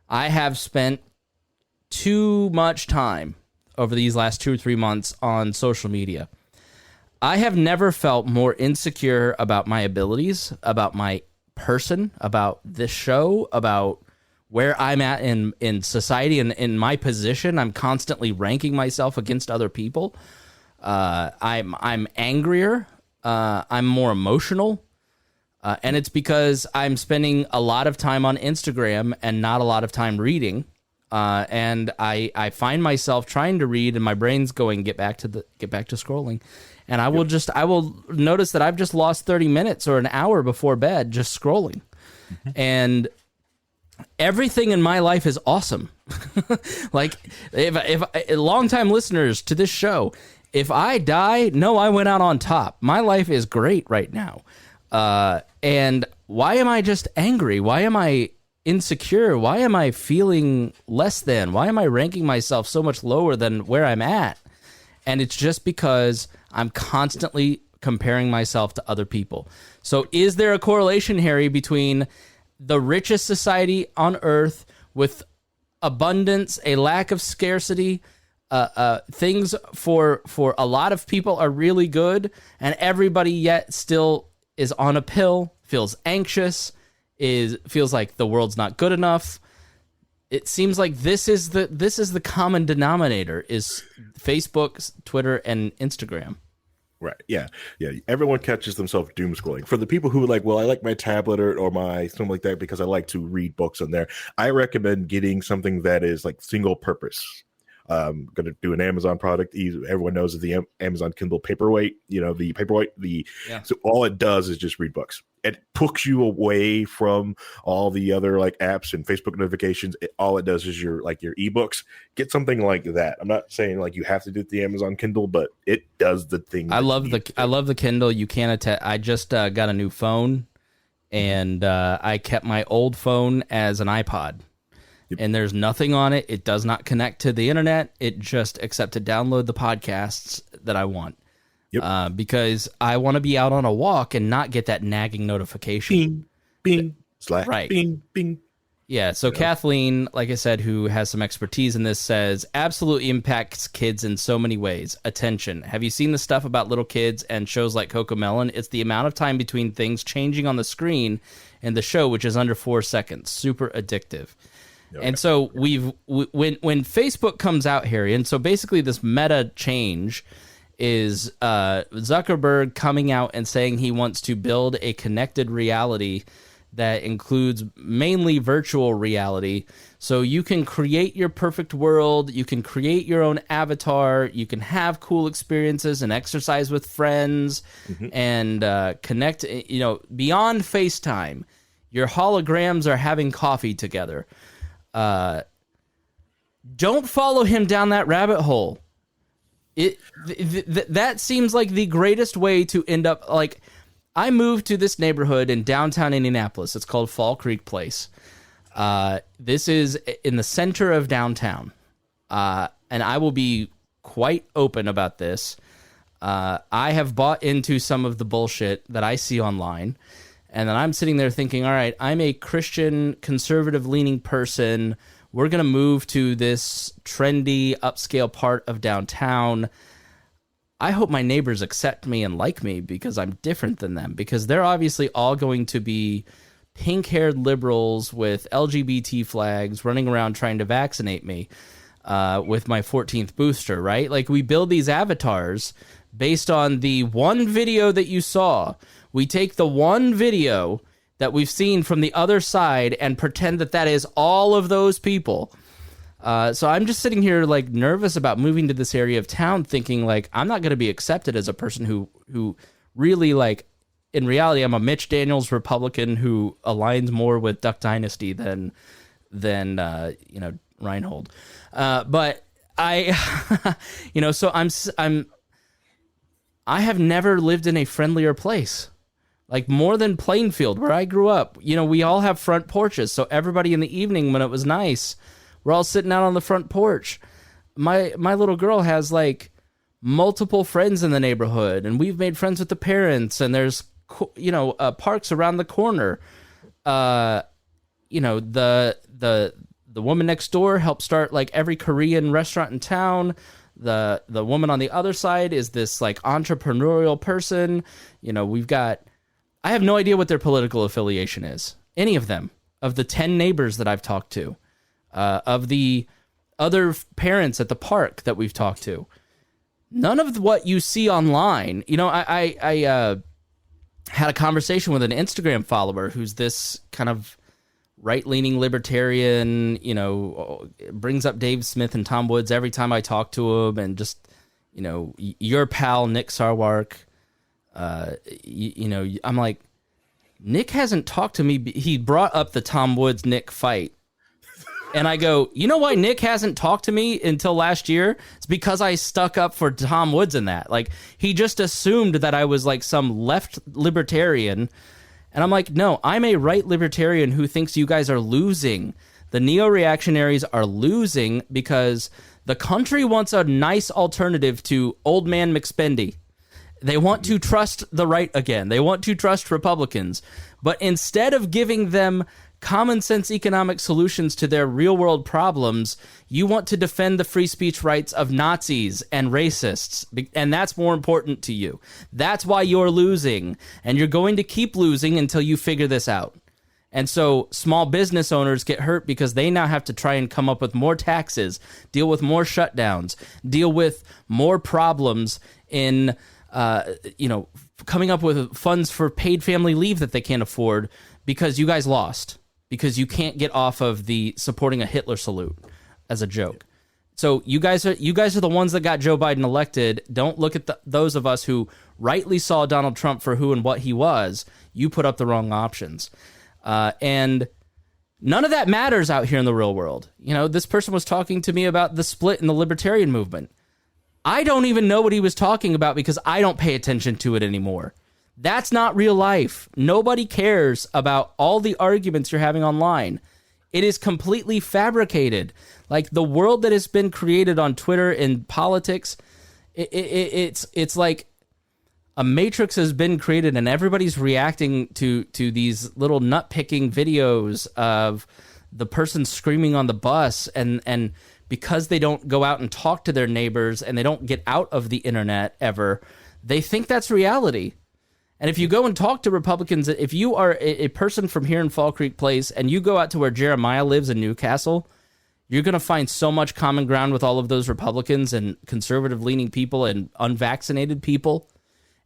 I have spent too much time over these last 2 or 3 months on social media. I have never felt more insecure about my abilities, about my person, about this show, about where I'm at in society and in my position. I'm constantly ranking myself against other people. I'm angrier. I'm more emotional. And it's because I'm spending a lot of time on Instagram and not a lot of time reading. And I find myself trying to read and my brain's going, get back to scrolling. And I will notice that I've just lost 30 minutes or an hour before bed just scrolling. And everything in my life is awesome. Like if longtime listeners to this show, if I die, no, I went out on top. My life is great right now. And why am I just angry? Why am I insecure? Why am I feeling less than? Why am I ranking myself so much lower than where I'm at? And it's just because I'm constantly comparing myself to other people. So is there a correlation, Harry, between the richest society on earth with abundance, a lack of scarcity. Things for a lot of people are really good, and everybody yet still is on a pill, feels anxious, feels like the world's not good enough. It seems like this is the common denominator is Facebook, Twitter, and Instagram. Right. Yeah. Yeah. Everyone catches themselves doom scrolling. For the people who are like, well, I like my tablet or my something like that because I like to read books on there, I recommend getting something that is like single purpose. Going to do an Amazon product. Everyone knows the Amazon Kindle Paperweight. The Paperweight. So all it does is just read books. It hooks you away from all the other like apps and Facebook notifications. All it does is your ebooks. Get something like that. I'm not saying like you have to do it the Amazon Kindle, but it does the thing. I love the Kindle. You can't attach. I just got a new phone, and I kept my old phone as an iPod. And there's nothing on it. It does not connect to the internet. It just accepts to download the podcasts that I want. Yep. Because I want to be out on a walk and not get that nagging notification. Bing, bing, Slack, right. Bing, bing. Yeah, so Kathleen, like I said, who has some expertise in this, says, absolutely impacts kids in so many ways. Attention. Have you seen the stuff about little kids and shows like Cocomelon? It's the amount of time between things changing on the screen in the show, which is under 4 seconds. Super addictive. Okay. And so when Facebook comes out, Harry, and so basically this meta change is Zuckerberg coming out and saying he wants to build a connected reality that includes mainly virtual reality. So you can create your perfect world, you can create your own avatar, you can have cool experiences and exercise with friends and connect, beyond FaceTime. Your holograms are having coffee together. Don't follow him down that rabbit hole. That seems like the greatest way to end up. Like, I moved to this neighborhood in downtown Indianapolis. It's called Fall Creek Place. This is in the center of downtown, and I will be quite open about this. I have bought into some of the bullshit that I see online. And then I'm sitting there thinking, all right, I'm a Christian, conservative-leaning person. We're going to move to this trendy, upscale part of downtown. I hope my neighbors accept me and like me because I'm different than them, because they're obviously all going to be pink-haired liberals with LGBT flags running around trying to vaccinate me with my 14th booster, right? Like, we build these avatars based on the one video that you saw. We take the one video that we've seen from the other side and pretend that that is all of those people. So I'm just sitting here like nervous about moving to this area of town, thinking like I'm not going to be accepted as a person who really, like, in reality, I'm a Mitch Daniels Republican who aligns more with Duck Dynasty than Reinhold. But I, so I have never lived in a friendlier place. Like, more than Plainfield, where I grew up. We all have front porches, so everybody in the evening when it was nice, we're all sitting out on the front porch. My little girl has, like, multiple friends in the neighborhood, and we've made friends with the parents, and there's, parks around the corner. The woman next door helped start, like, every Korean restaurant in town. The woman on the other side is this, like, entrepreneurial person. We've got... I have no idea what their political affiliation is. Any of them. Of the 10 neighbors that I've talked to. Of the other parents at the park that we've talked to. None of what you see online. I had a conversation with an Instagram follower who's this kind of right-leaning libertarian, brings up Dave Smith and Tom Woods every time I talk to him, and just, your pal, Nick Sarwark. I'm like, Nick hasn't talked to me. He brought up the Tom Woods Nick fight, and I go, you know why Nick hasn't talked to me until last year? It's because I stuck up for Tom Woods in that. Like, he just assumed that I was like some left libertarian, and I'm like, no, I'm a right libertarian who thinks you guys are losing. The neo-reactionaries are losing because the country wants a nice alternative to old man McSpendy. They want to trust the right again. They want to trust Republicans. But instead of giving them common sense economic solutions to their real world problems, you want to defend the free speech rights of Nazis and racists. And that's more important to you. That's why you're losing. And you're going to keep losing until you figure this out. And so small business owners get hurt because they now have to try and come up with more taxes, deal with more shutdowns, deal with more problems in, coming up with funds for paid family leave that they can't afford because you guys lost, because you can't get off of the supporting a Hitler salute as a joke. So you guys are the ones that got Joe Biden elected. Don't look at those of us who rightly saw Donald Trump for who and what he was. You put up the wrong options. And none of that matters out here in the real world. This person was talking to me about the split in the libertarian movement. I don't even know what he was talking about because I don't pay attention to it anymore. That's not real life. Nobody cares about all the arguments you're having online. It is completely fabricated. Like the world that has been created on Twitter and politics, it's like a matrix has been created and everybody's reacting to these little nut-picking videos of the person screaming on the bus, and because they don't go out and talk to their neighbors and they don't get out of the internet ever, they think that's reality. And if you go and talk to Republicans, if you are a person from here in Fall Creek Place and you go out to where Jeremiah lives in Newcastle, you're going to find so much common ground with all of those Republicans and conservative-leaning people and unvaccinated people.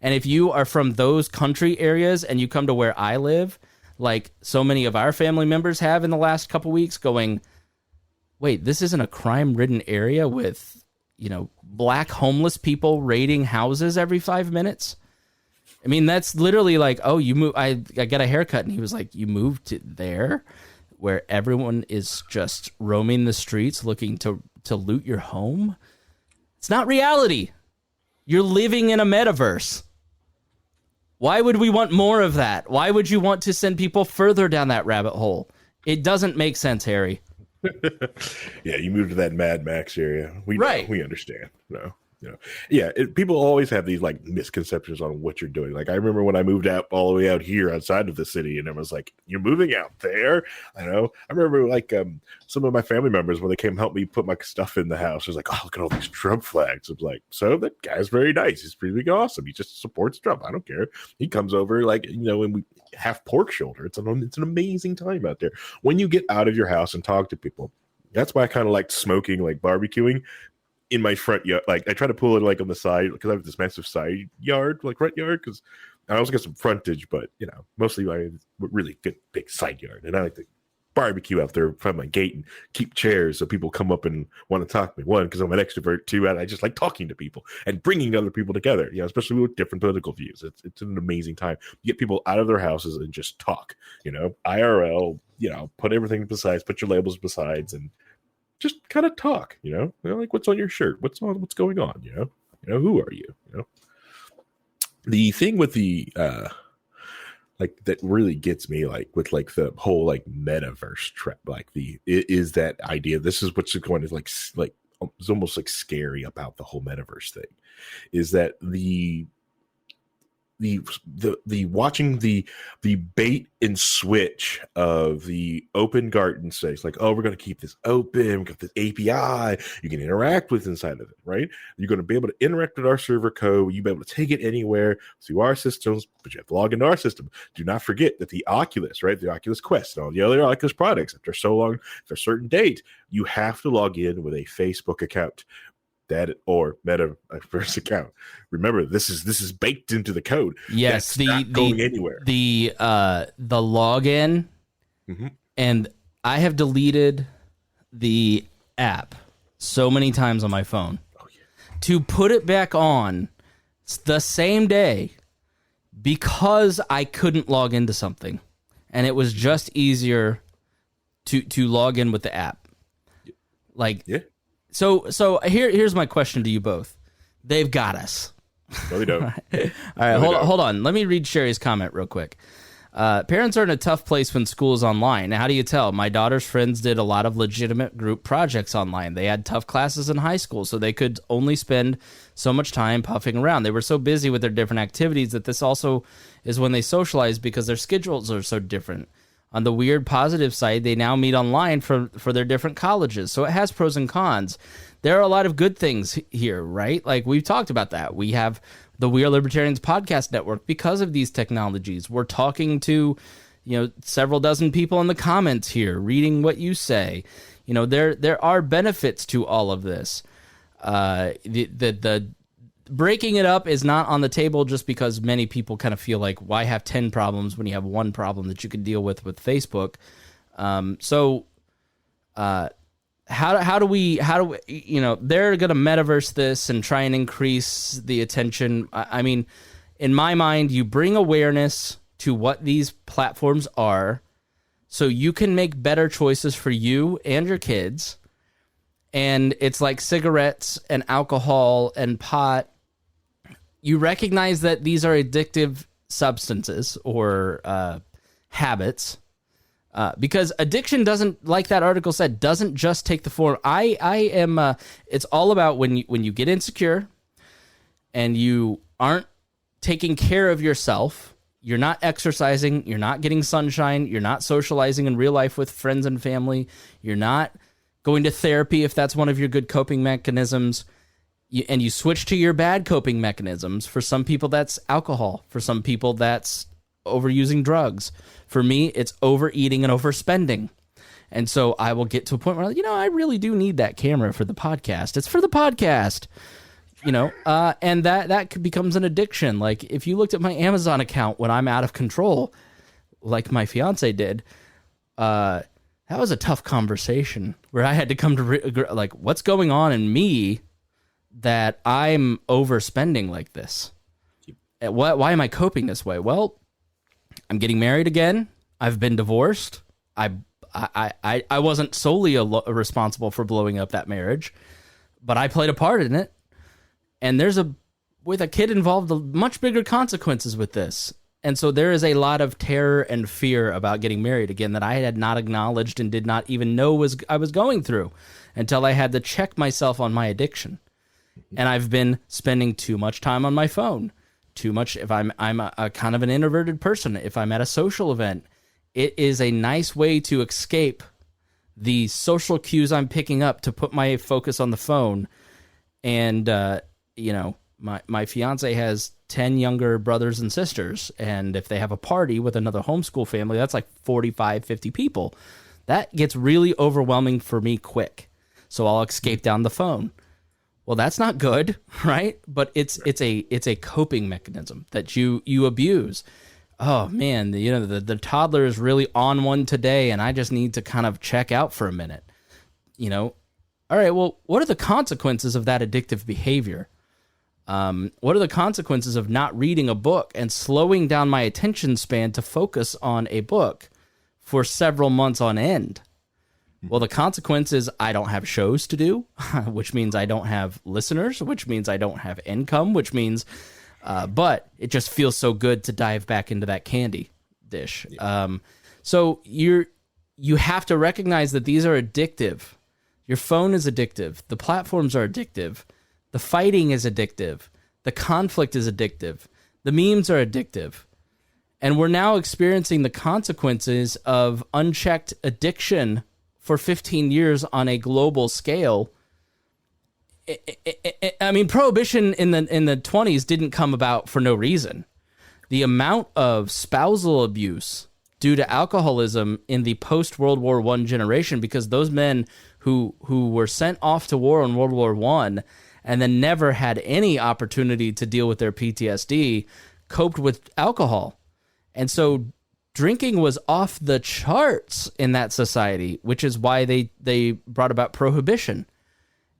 And if you are from those country areas and you come to where I live, like so many of our family members have in the last couple weeks, going, wait, this isn't a crime-ridden area with, black homeless people raiding houses every 5 minutes? I mean, that's literally like, oh, you move. I got a haircut, and he was like, you moved to there where everyone is just roaming the streets looking to loot your home? It's not reality. You're living in a metaverse. Why would we want more of that? Why would you want to send people further down that rabbit hole? It doesn't make sense, Harry. Yeah, you moved to that Mad Max area. We understand. No. People always have these like misconceptions on what you're doing. Like I remember when I moved out all the way out here outside of the city, and everyone's like, "You're moving out there?" I remember like some of my family members when they came help me put my stuff in the house, was like, "Oh, look at all these Trump flags." I was like, "So that guy's very nice. He's pretty awesome. He just supports Trump. I don't care. He comes over and we have pork shoulder. It's an amazing time out there when you get out of your house and talk to people." That's why I kind of like smoking, like barbecuing in my front yard. Like I try to pull it like on the side because I have this massive side yard, like front yard, because I also got some frontage, but mostly I have a really good big side yard, and I like to barbecue out there in front of my gate and keep chairs so people come up and want to talk to me. One, because I'm an extrovert. Two, and I just like talking to people and bringing other people together, especially with different political views. It's an amazing time. You get people out of their houses and just talk, IRL, put everything besides, put your labels besides, and just kind of talk, like what's on your shirt, what's going on, who are you, The thing with the like that really gets me, like with like the whole like metaverse trap, like is that idea. This is what's going to like it's almost like scary about the whole metaverse thing, is that the watching the bait and switch of the open garden space, like, oh, we're going to keep this open, we got this API you can interact with inside of it, right? You're going to be able to interact with our server code, you'll be able to take it anywhere through our systems, but you have to log into our system. Do not forget that the Oculus, right, the Oculus Quest and all the other Oculus products, after a certain date, you have to log in with a Facebook account, that or metaverse account. Remember, this is baked into the code. Yes, that's not going anywhere. The login, and I have deleted the app so many times on my phone. To put it back on the same day because I couldn't log into something, and it was just easier to log in with the app. So here's my question to you both. They've got us. No, they don't. All right, hold on. Let me read Sherry's comment real quick. Parents are in a tough place when school is online. How do you tell? My daughter's friends did a lot of legitimate group projects online. They had tough classes in high school, so they could only spend so much time puffing around. They were so busy with their different activities that this also is when they socialize because their schedules are so different. On the weird positive side, they now meet online for their different colleges. So it has pros and cons. There are a lot of good things here, right? Like we've talked about that. We have the We Are Libertarians podcast network because of these technologies. We're talking to, several dozen people in the comments here, reading what you say. There are benefits to all of this. The breaking it up is not on the table just because many people kind of feel like, why have 10 problems when you have one problem that you can deal with Facebook? How do we, they're going to metaverse this and try and increase the attention. I mean, in my mind, you bring awareness to what these platforms are so you can make better choices for you and your kids. And it's like cigarettes and alcohol and pot. You recognize that these are addictive substances or habits. Because addiction doesn't, like that article said, doesn't just take the form. It's all about when you get insecure and you aren't taking care of yourself, you're not exercising, you're not getting sunshine, you're not socializing in real life with friends and family, you're not going to therapy if that's one of your good coping mechanisms, and you switch to your bad coping mechanisms. For some people, that's alcohol. For some people, that's overusing drugs. For me, it's overeating and overspending. And so I will get to a point where, I really do need that camera for the podcast. It's for the podcast, and that becomes an addiction. Like if you looked at my Amazon account when I'm out of control, like my fiance did, that was a tough conversation where I had to come to what's going on in me that I'm overspending like this. Why am I coping this way? Well, I'm getting married again. I've been divorced. I wasn't solely responsible for blowing up that marriage, but I played a part in it. And with a kid involved, much bigger consequences with this. And so there is a lot of terror and fear about getting married again that I had not acknowledged and did not even know I was going through until I had to check myself on my addiction. And I've been spending too much time on my phone. Too much. If I'm a kind of an introverted person, if I'm at a social event, it is a nice way to escape the social cues I'm picking up to put my focus on the phone. And, my fiance has 10 younger brothers and sisters. And if they have a party with another homeschool family, that's like 45, 50 people. That gets really overwhelming for me quick. So I'll escape down the phone. Well, that's not good, right? But it's a coping mechanism that you abuse. Oh man, the toddler is really on one today, and I just need to kind of check out for a minute. All right, well, what are the consequences of that addictive behavior? What are the consequences of not reading a book and slowing down my attention span to focus on a book for several months on end? Well, the consequence is I don't have shows to do, which means I don't have listeners, which means I don't have income, which means, but it just feels so good to dive back into that candy dish. So you have to recognize that these are addictive. Your phone is addictive. The platforms are addictive. The fighting is addictive. The conflict is addictive. The memes are addictive. And we're now experiencing the consequences of unchecked addiction for 15 years on a global scale. I mean, prohibition in the 20s didn't come about for no reason. The amount of spousal abuse due to alcoholism in the post-World War I generation, because those men who were sent off to war in World War I and then never had any opportunity to deal with their PTSD, coped with alcohol. And so drinking was off the charts in that society, which is why they brought about prohibition.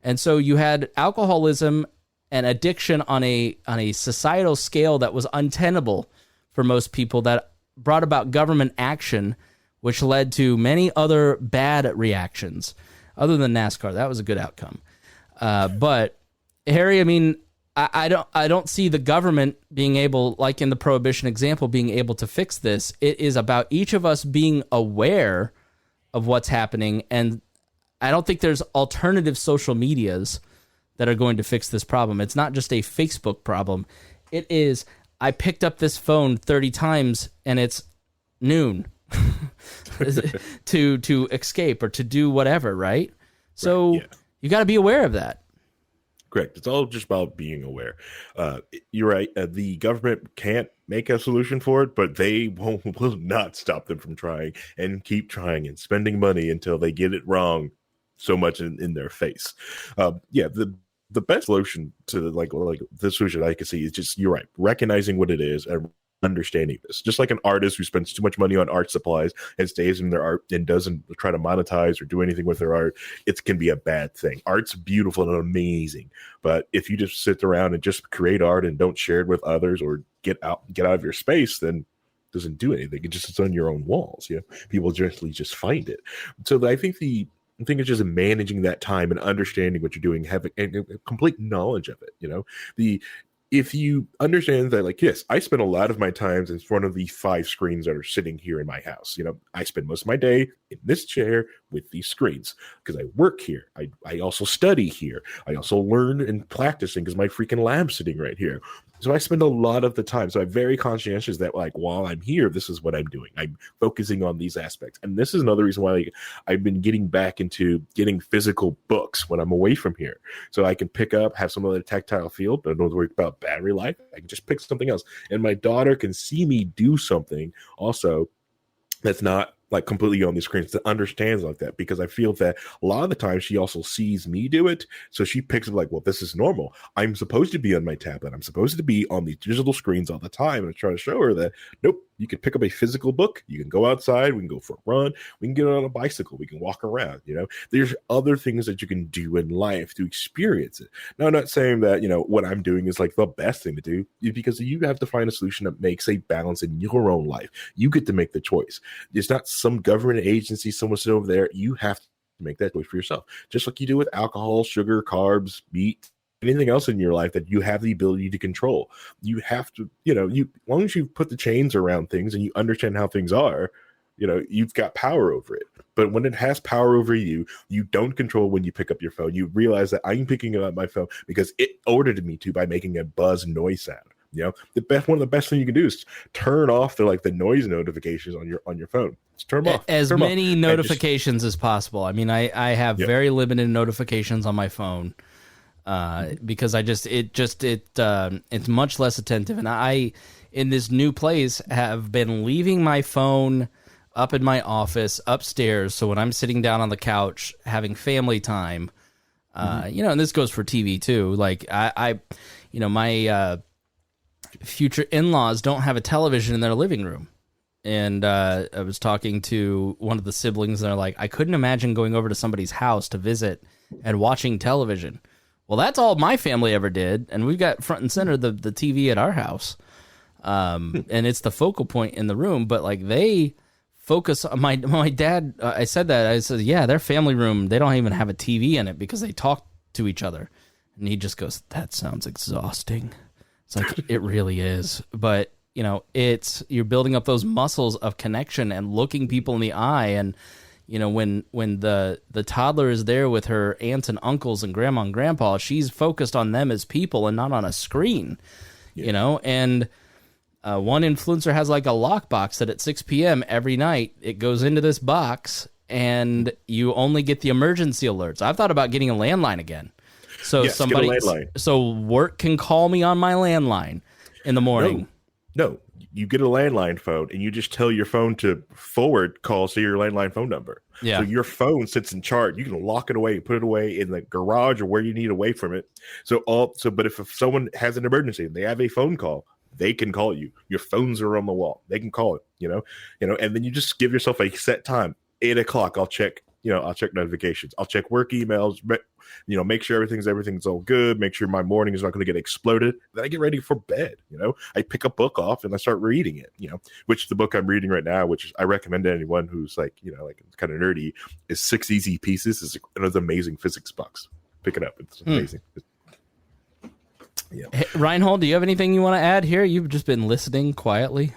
And so you had alcoholism and addiction on a societal scale that was untenable for most people, that brought about government action, which led to many other bad reactions. Other than NASCAR, that was a good outcome. But Harry, I mean, I don't see the government being able, like in the prohibition example, being able to fix this. It is about each of us being aware of what's happening, and I don't think there's alternative social medias that are going to fix this problem. It's not just a Facebook problem. It is, I picked up this phone 30 times and it's noon to escape or to do whatever, right? So you got to be aware of that. Correct. It's all just about being aware. You're right. The government can't make a solution for it, but they will not stop them from trying and keep trying and spending money until they get it wrong so much in their face. The best solution to like the solution I can see is just, you're right, recognizing what it is and understanding this. Just like an artist who spends too much money on art supplies and stays in their art and doesn't try to monetize or do anything with their art, it can be a bad thing. Art's beautiful and amazing, but if you just sit around and just create art and don't share it with others or get out of your space, then it doesn't do anything. It just sits on your own walls. People generally just find it. So I think it's just managing that time and understanding what you're doing, having a complete knowledge of it. If you understand that, like, yes, I spend a lot of my times in front of the 5 screens that are sitting here in my house. I spend most of my day in this chair with these screens because I work here. I also study here. I also learn and practicing because my freaking lab's sitting right here. So I spend a lot of the time. So I'm very conscientious that, like, while I'm here, this is what I'm doing. I'm focusing on these aspects. And this is another reason why I've been getting back into getting physical books when I'm away from here. So I can pick up, have some other tactile feel, but I don't have to worry about battery life. I can just pick something else. And my daughter can see me do something also that's not like completely on the screens, that understands like that, because I feel that a lot of the time she also sees me do it. So she picks up like, well, this is normal. I'm supposed to be on my tablet. I'm supposed to be on these digital screens all the time. And I try to show her that, nope, you can pick up a physical book. You can go outside. We can go for a run. We can get on a bicycle. We can walk around. There's other things that you can do in life to experience it. Now, I'm not saying that, what I'm doing is like the best thing to do, because you have to find a solution that makes a balance in your own life. You get to make the choice. It's not some government agency, someone sit over there. You have to make that choice for yourself, just like you do with alcohol, sugar, carbs, meat, anything else in your life that you have the ability to control. You have to, as long as you put the chains around things and you understand how things are, you've got power over it. But when it has power over you, you don't control when you pick up your phone. You realize that I'm picking up my phone because it ordered me to by making a buzz noise sound. One of the best things you can do is turn off the noise notifications on your phone. Just turn them off. As many notifications as possible. I mean, I have very limited notifications on my phone. Because it's much less attentive, and I, in this new place, have been leaving my phone up in my office upstairs. So when I'm sitting down on the couch having family time, and this goes for TV too. Like my future in-laws don't have a television in their living room. And I was talking to one of the siblings, and they're like, I couldn't imagine going over to somebody's house to visit and watching television. Well, that's all my family ever did, and we've got front and center the TV at our house, and it's the focal point in the room. But like they focus on my dad. I said, yeah, their family room, they don't even have a TV in it because they talk to each other, and he just goes, that sounds exhausting. It's like it really is, but you're building up those muscles of connection and looking people in the eye. And when the toddler is there with her aunts and uncles and grandma and grandpa, she's focused on them as people and not on a screen, and one influencer has like a lockbox that at 6 p.m. every night, it goes into this box and you only get the emergency alerts. I've thought about getting a landline again. So so work can call me on my landline in the morning. No, you get a landline phone and you just tell your phone to forward calls to your landline phone number. Yeah. So your phone sits in charge. You can lock it away, put it away in the garage or where you need away from it. But if someone has an emergency and they have a phone call, they can call you. Your phones are on the wall. They can call it, and then you just give yourself a set time. 8:00, I'll check notifications. I'll check work emails, make sure everything's all good. Make sure my morning is not going to get exploded. Then I get ready for bed. I pick a book off and I start reading it, which the book I'm reading right now, which I recommend to anyone who's like kind of nerdy, is 6 Easy Pieces. It's another amazing physics box. Pick it up. It's amazing. Hey, Reinhold, do you have anything you want to add here? You've just been listening quietly.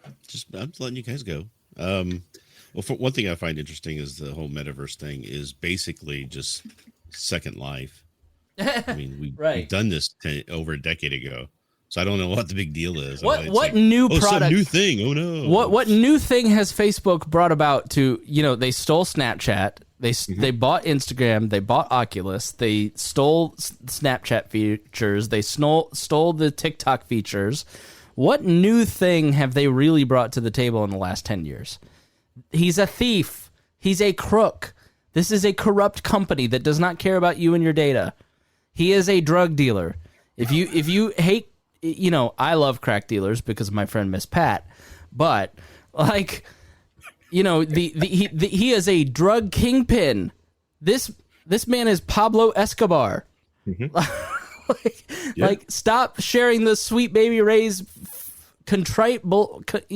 I'm just letting you guys go. Well, for one thing I find interesting is the whole metaverse thing is basically just Second Life. I mean, we've done this over a decade ago. So I don't know what the big deal is. What new product? Some new thing. Oh no. What new thing has Facebook brought about to, they stole Snapchat. They bought Instagram. They bought Oculus. They stole Snapchat features. They stole the TikTok features. What new thing have they really brought to the table in the last 10 years? He's a thief. He's a crook. This is a corrupt company that does not care about you and your data. He is a drug dealer. If you hate, I love crack dealers because of my friend Miss Pat, but he is a drug kingpin. This man is Pablo Escobar. Mm-hmm. Stop sharing the Sweet Baby Ray's contrived bullshit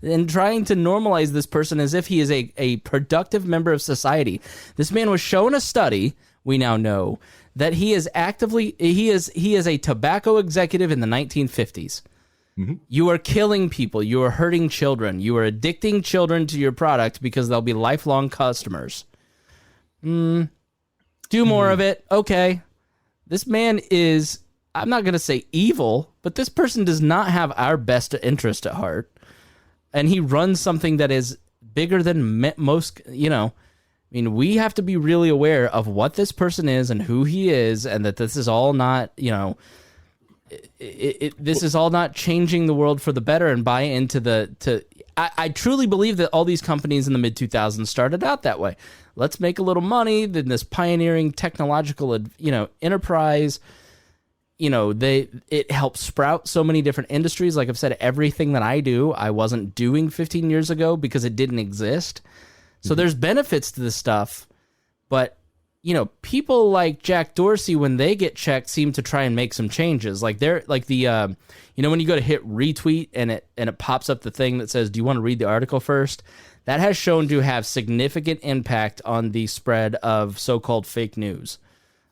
and trying to normalize this person as if he is a productive member of society. This man was shown a study. We now know that he is a tobacco executive in the 1950s. Mm-hmm. You are killing people. You are hurting children. You are addicting children to your product because they'll be lifelong customers. Do more of it. Okay. This man is, I'm not going to say evil, but this person does not have our best interest at heart. And he runs something that is bigger than most, we have to be really aware of what this person is and who he is, and that this is all not, this is all not changing the world for the better, and buy into I truly believe that all these companies in the mid 2000s started out that way. Let's make a little money. Then this pioneering technological, enterprise, it helps sprout so many different industries. Like I've said, everything that I do, I wasn't doing 15 years ago because it didn't exist. So there's benefits to this stuff, but people like Jack Dorsey, when they get checked, seem to try and make some changes. Like they're like when you go to hit retweet and it pops up the thing that says, "Do you want to read the article first?" That has shown to have significant impact on the spread of so-called fake news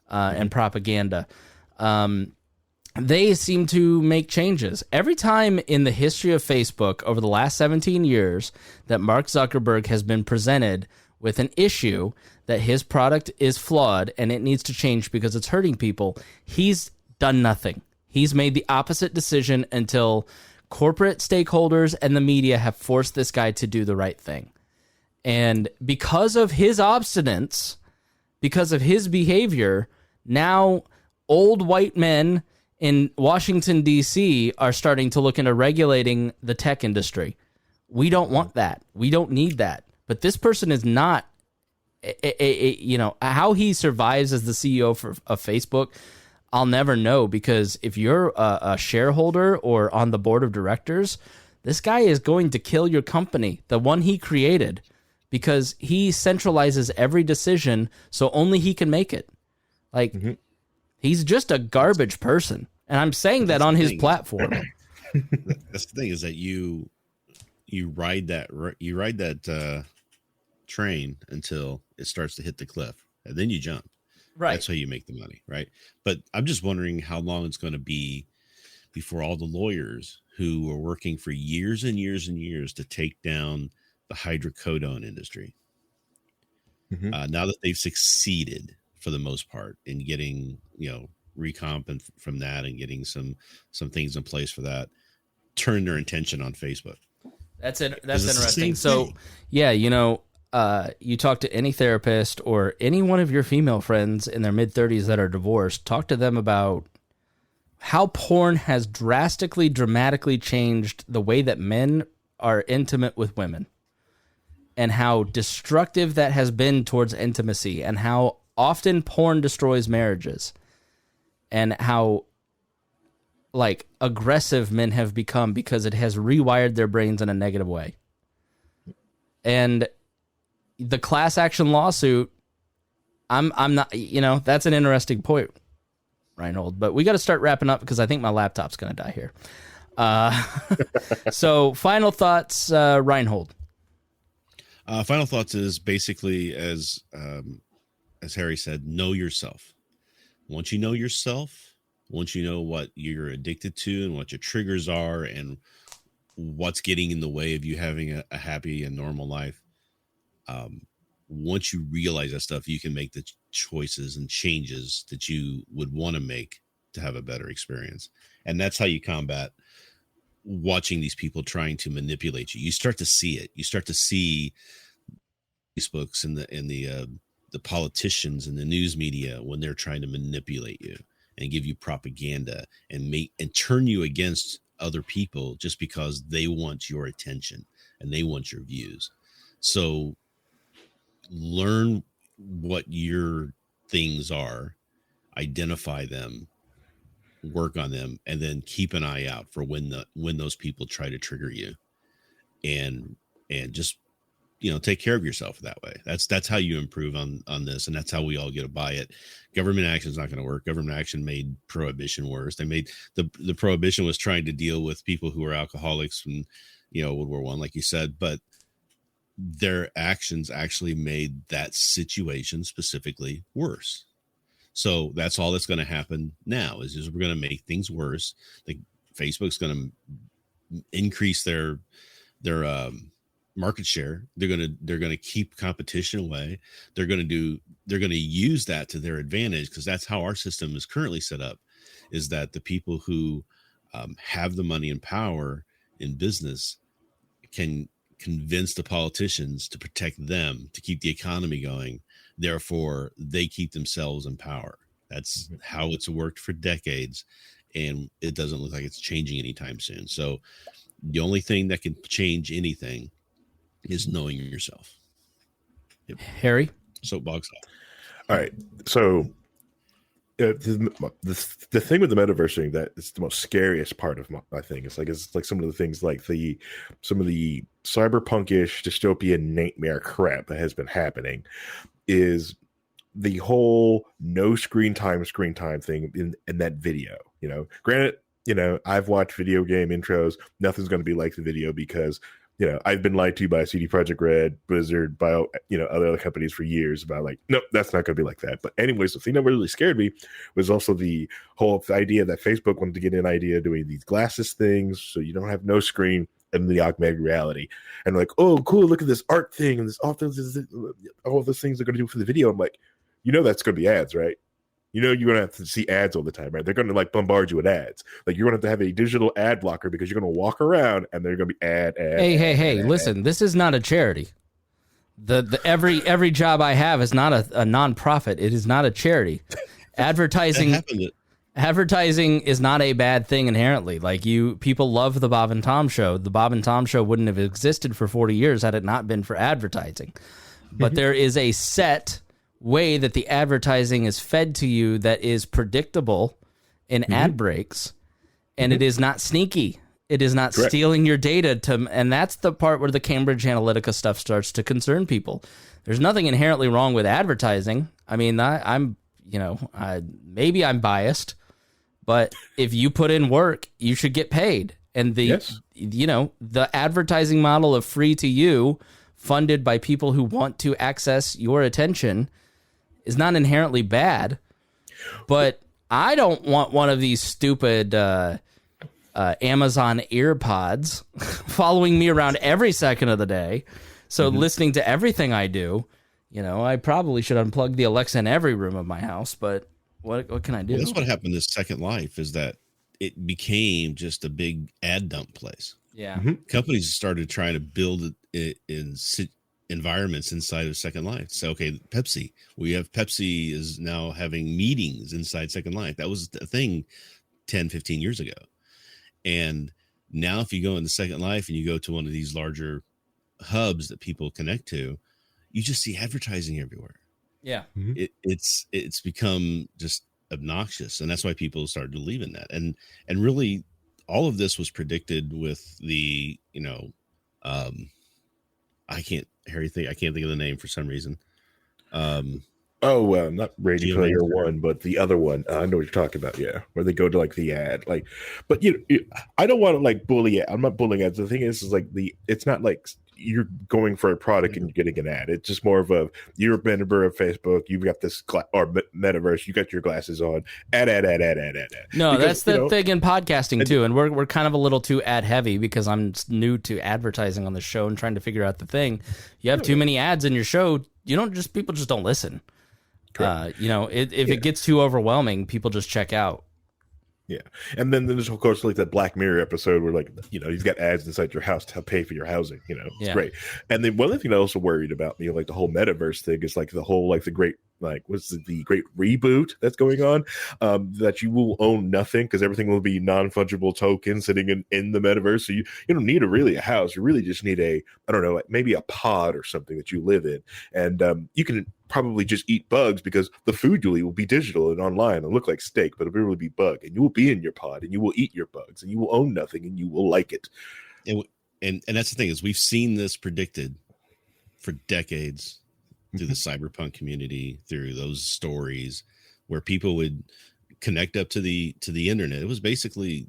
and propaganda. They seem to make changes. Every time in the history of Facebook over the last 17 years that Mark Zuckerberg has been presented with an issue that his product is flawed and it needs to change because it's hurting people, he's done nothing. He's made the opposite decision until corporate stakeholders and the media have forced this guy to do the right thing. And because of his obstinance, because of his behavior, now old white men in Washington, D.C. are starting to look into regulating the tech industry. We don't want that. We don't need that. But this person is not, how he survives as the CEO of Facebook, I'll never know, because if you're a shareholder or on the board of directors, this guy is going to kill your company, the one he created, because he centralizes every decision so only he can make it. He's just a garbage person. And I'm saying that on his platform. That's the thing, is that you ride that train until it starts to hit the cliff, and then you jump. Right. That's how you make the money, right? But I'm just wondering how long it's going to be before all the lawyers who are working for years and years and years to take down the hydrocodone industry, now that they've succeeded for the most part in getting, recomp and from that and getting some things in place for that, turn their attention on Facebook. That's interesting. So, yeah, you talk to any therapist or any one of your female friends in their mid-30s that are divorced, talk to them about how porn has dramatically changed the way that men are intimate with women, and how destructive that has been towards intimacy, and how often porn destroys marriages, and how aggressive men have become because it has rewired their brains in a negative way. And the class action lawsuit, I'm not, that's an interesting point, Reinhold, but we got to start wrapping up because I think my laptop's going to die here. So final thoughts, Reinhold. Final thoughts is basically, as Harry said, know yourself. Once you know yourself, once you know what you're addicted to and what your triggers are and what's getting in the way of you having a happy and normal life, once you realize that stuff, you can make the choices and changes that you would want to make to have a better experience. And that's how you combat watching these people trying to manipulate you. You start to see it. You start to see Facebooks and the politicians and the news media when they're trying to manipulate you and give you propaganda and turn you against other people just because they want your attention and they want your views. So learn what your things are, identify them, work on them, and then keep an eye out for when those people try to trigger you, and just, take care of yourself that way. That's how you improve on this, and that's how we all get to buy it. Government action is not going to work. Government action made prohibition worse. They made the prohibition was trying to deal with people who were alcoholics from World War I, like you said, but their actions actually made that situation specifically worse. So that's all that's going to happen now is we're going to make things worse. Like Facebook's going to increase their market share. They're going to keep competition away. They're going to use that to their advantage, because that's how our system is currently set up, is that the people who have the money and power in business can convince the politicians to protect them, to keep the economy going. Therefore, they keep themselves in power. That's how it's worked for decades, and it doesn't look like it's changing anytime soon. So the only thing that can change anything is knowing yourself. Yep. Harry? Soapbox. All right. So the thing with the metaverse thing that is the most scariest part of my thing. It's like some of the things like some of the cyberpunkish dystopian nightmare crap that has been happening is the whole no screen time thing in that video. Granted, I've watched video game intros. Nothing's going to be like the video because I've been lied to by CD Projekt Red, Blizzard, by other companies for years about nope, that's not going to be like that. But anyways, the thing that really scared me was also the whole idea that Facebook wanted to get an idea of doing these glasses things, so you don't have no screen and the augmented reality. And like, oh, cool, look at this art thing and all those things are going to do for the video. I'm like, that's going to be ads, right? You're going to have to see ads all the time, right? They're going to bombard you with ads. You're going to have a digital ad blocker because you're going to walk around and they're going to be ad. Hey, listen, this is not a charity. Every job I have is not a nonprofit. It is not a charity. Advertising is not a bad thing inherently. People love the Bob and Tom show. The Bob and Tom show wouldn't have existed for 40 years had it not been for advertising. But there is a set way that the advertising is fed to you that is predictable in ad breaks, and it is not sneaky. It is not stealing your data and that's the part where the Cambridge Analytica stuff starts to concern people. There's nothing inherently wrong with advertising. I mean, maybe I'm biased, but if you put in work, you should get paid. And the advertising model of free to you, funded by people who want to access your attention, is not inherently bad. But I don't want one of these stupid Amazon earpods following me around every second of the day. So listening to everything I do, I probably should unplug the Alexa in every room of my house, but what can I do? Well, that's what happened this Second Life, is that it became just a big ad dump place. Yeah. Companies started trying to build it in environments inside of Second Life. So, okay, Pepsi. Pepsi is now having meetings inside Second Life. That was a thing 10, 15 years ago. And now if you go into Second Life and you go to one of these larger hubs that people connect to, you just see advertising everywhere. Yeah. It's become just obnoxious. And that's why people started to believe in that. And really all of this was predicted with the, I can't think of the name for some reason. Not Ready Player One, but the other one. I know what you're talking about. Yeah, where they go to the ad. But I don't want to bully. I'm not bullying ads. The thing is it's not like you're going for a product and you're getting an ad. It's just more of you're a member of Facebook. You've got this or metaverse. You got your glasses on. Ad. No, that's the thing in podcasting too, and we're kind of a little too ad heavy because I'm new to advertising on the show and trying to figure out the thing. You have too many ads in your show. People just don't listen. If it gets too overwhelming, people just check out. Yeah. And then there's, of course, like that Black Mirror episode where, like, you've got ads inside your house to pay for your housing. It's great. And then one other thing that also worried about me, like the whole metaverse thing, is like the whole, like the great, like, what's the great reboot that's going on, that you will own nothing because everything will be non-fungible tokens sitting in the metaverse. So you don't need a house. You really just need I don't know, like maybe a pod or something that you live in. And you can probably just eat bugs because the food you'll eat will be digital and online and look like steak, but it'll really be bug, and you will be in your pod and you will eat your bugs and you will own nothing and you will like it. And that's the thing, is we've seen this predicted for decades through the cyberpunk community, through those stories where people would connect up to the internet. It was basically,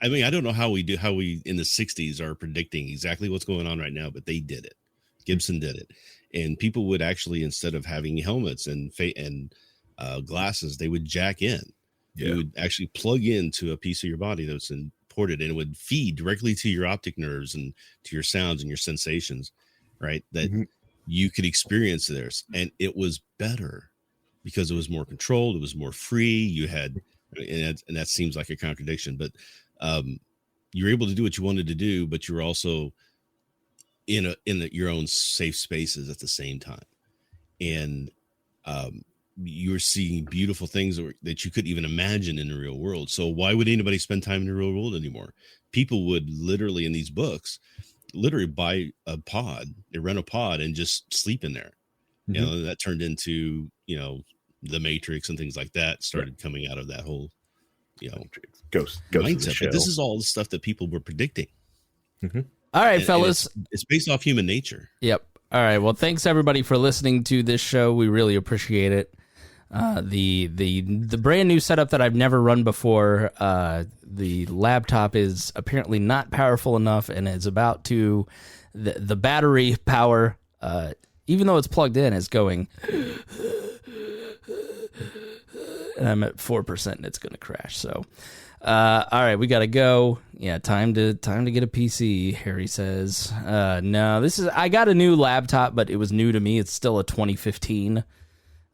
I mean, I don't know how we in the 60s are predicting exactly what's going on right now, but they did it. Gibson did it. And people would actually, instead of having helmets and glasses, they would jack in. Yeah. You would actually plug into a piece of your body that's imported, and it would feed directly to your optic nerves and to your sounds and your sensations, right? That you could experience this. And it was better because it was more controlled. It was more free. You had, and that seems like a contradiction, but you're able to do what you wanted to do, but you're also in your own safe spaces at the same time. And you're seeing beautiful things that you couldn't even imagine in the real world. So why would anybody spend time in the real world anymore? People would literally, in these books, literally buy a pod, they rent a pod and just sleep in there. That turned into, the Matrix and things like that started coming out of that whole, ghost mindset. But this is all the stuff that people were predicting. All right, fellas. It's based off human nature. Yep. All right. Well, thanks everybody for listening to this show. We really appreciate it. The brand new setup that I've never run before. The laptop is apparently not powerful enough, and is about to the battery power. Even though it's plugged in, is going. And I'm at 4%, and it's going to crash. So, all right, we got to go. Yeah, time to get a PC. Harry says, no, I got a new laptop, but it was new to me. It's still a 2015.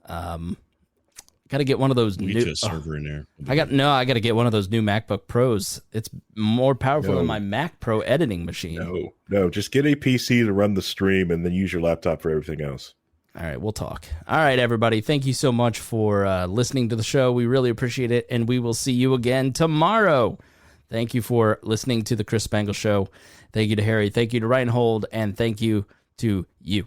Got to get one of those new. Get you a server in there. I got to get one of those new MacBook Pros. It's more powerful than my Mac Pro editing machine. No, just get a PC to run the stream and then use your laptop for everything else. All right, we'll talk. All right, everybody. Thank you so much for listening to the show. We really appreciate it, and we will see you again tomorrow. Thank you for listening to the Chris Spangle Show. Thank you to Harry. Thank you to Reinhold, and thank you to you.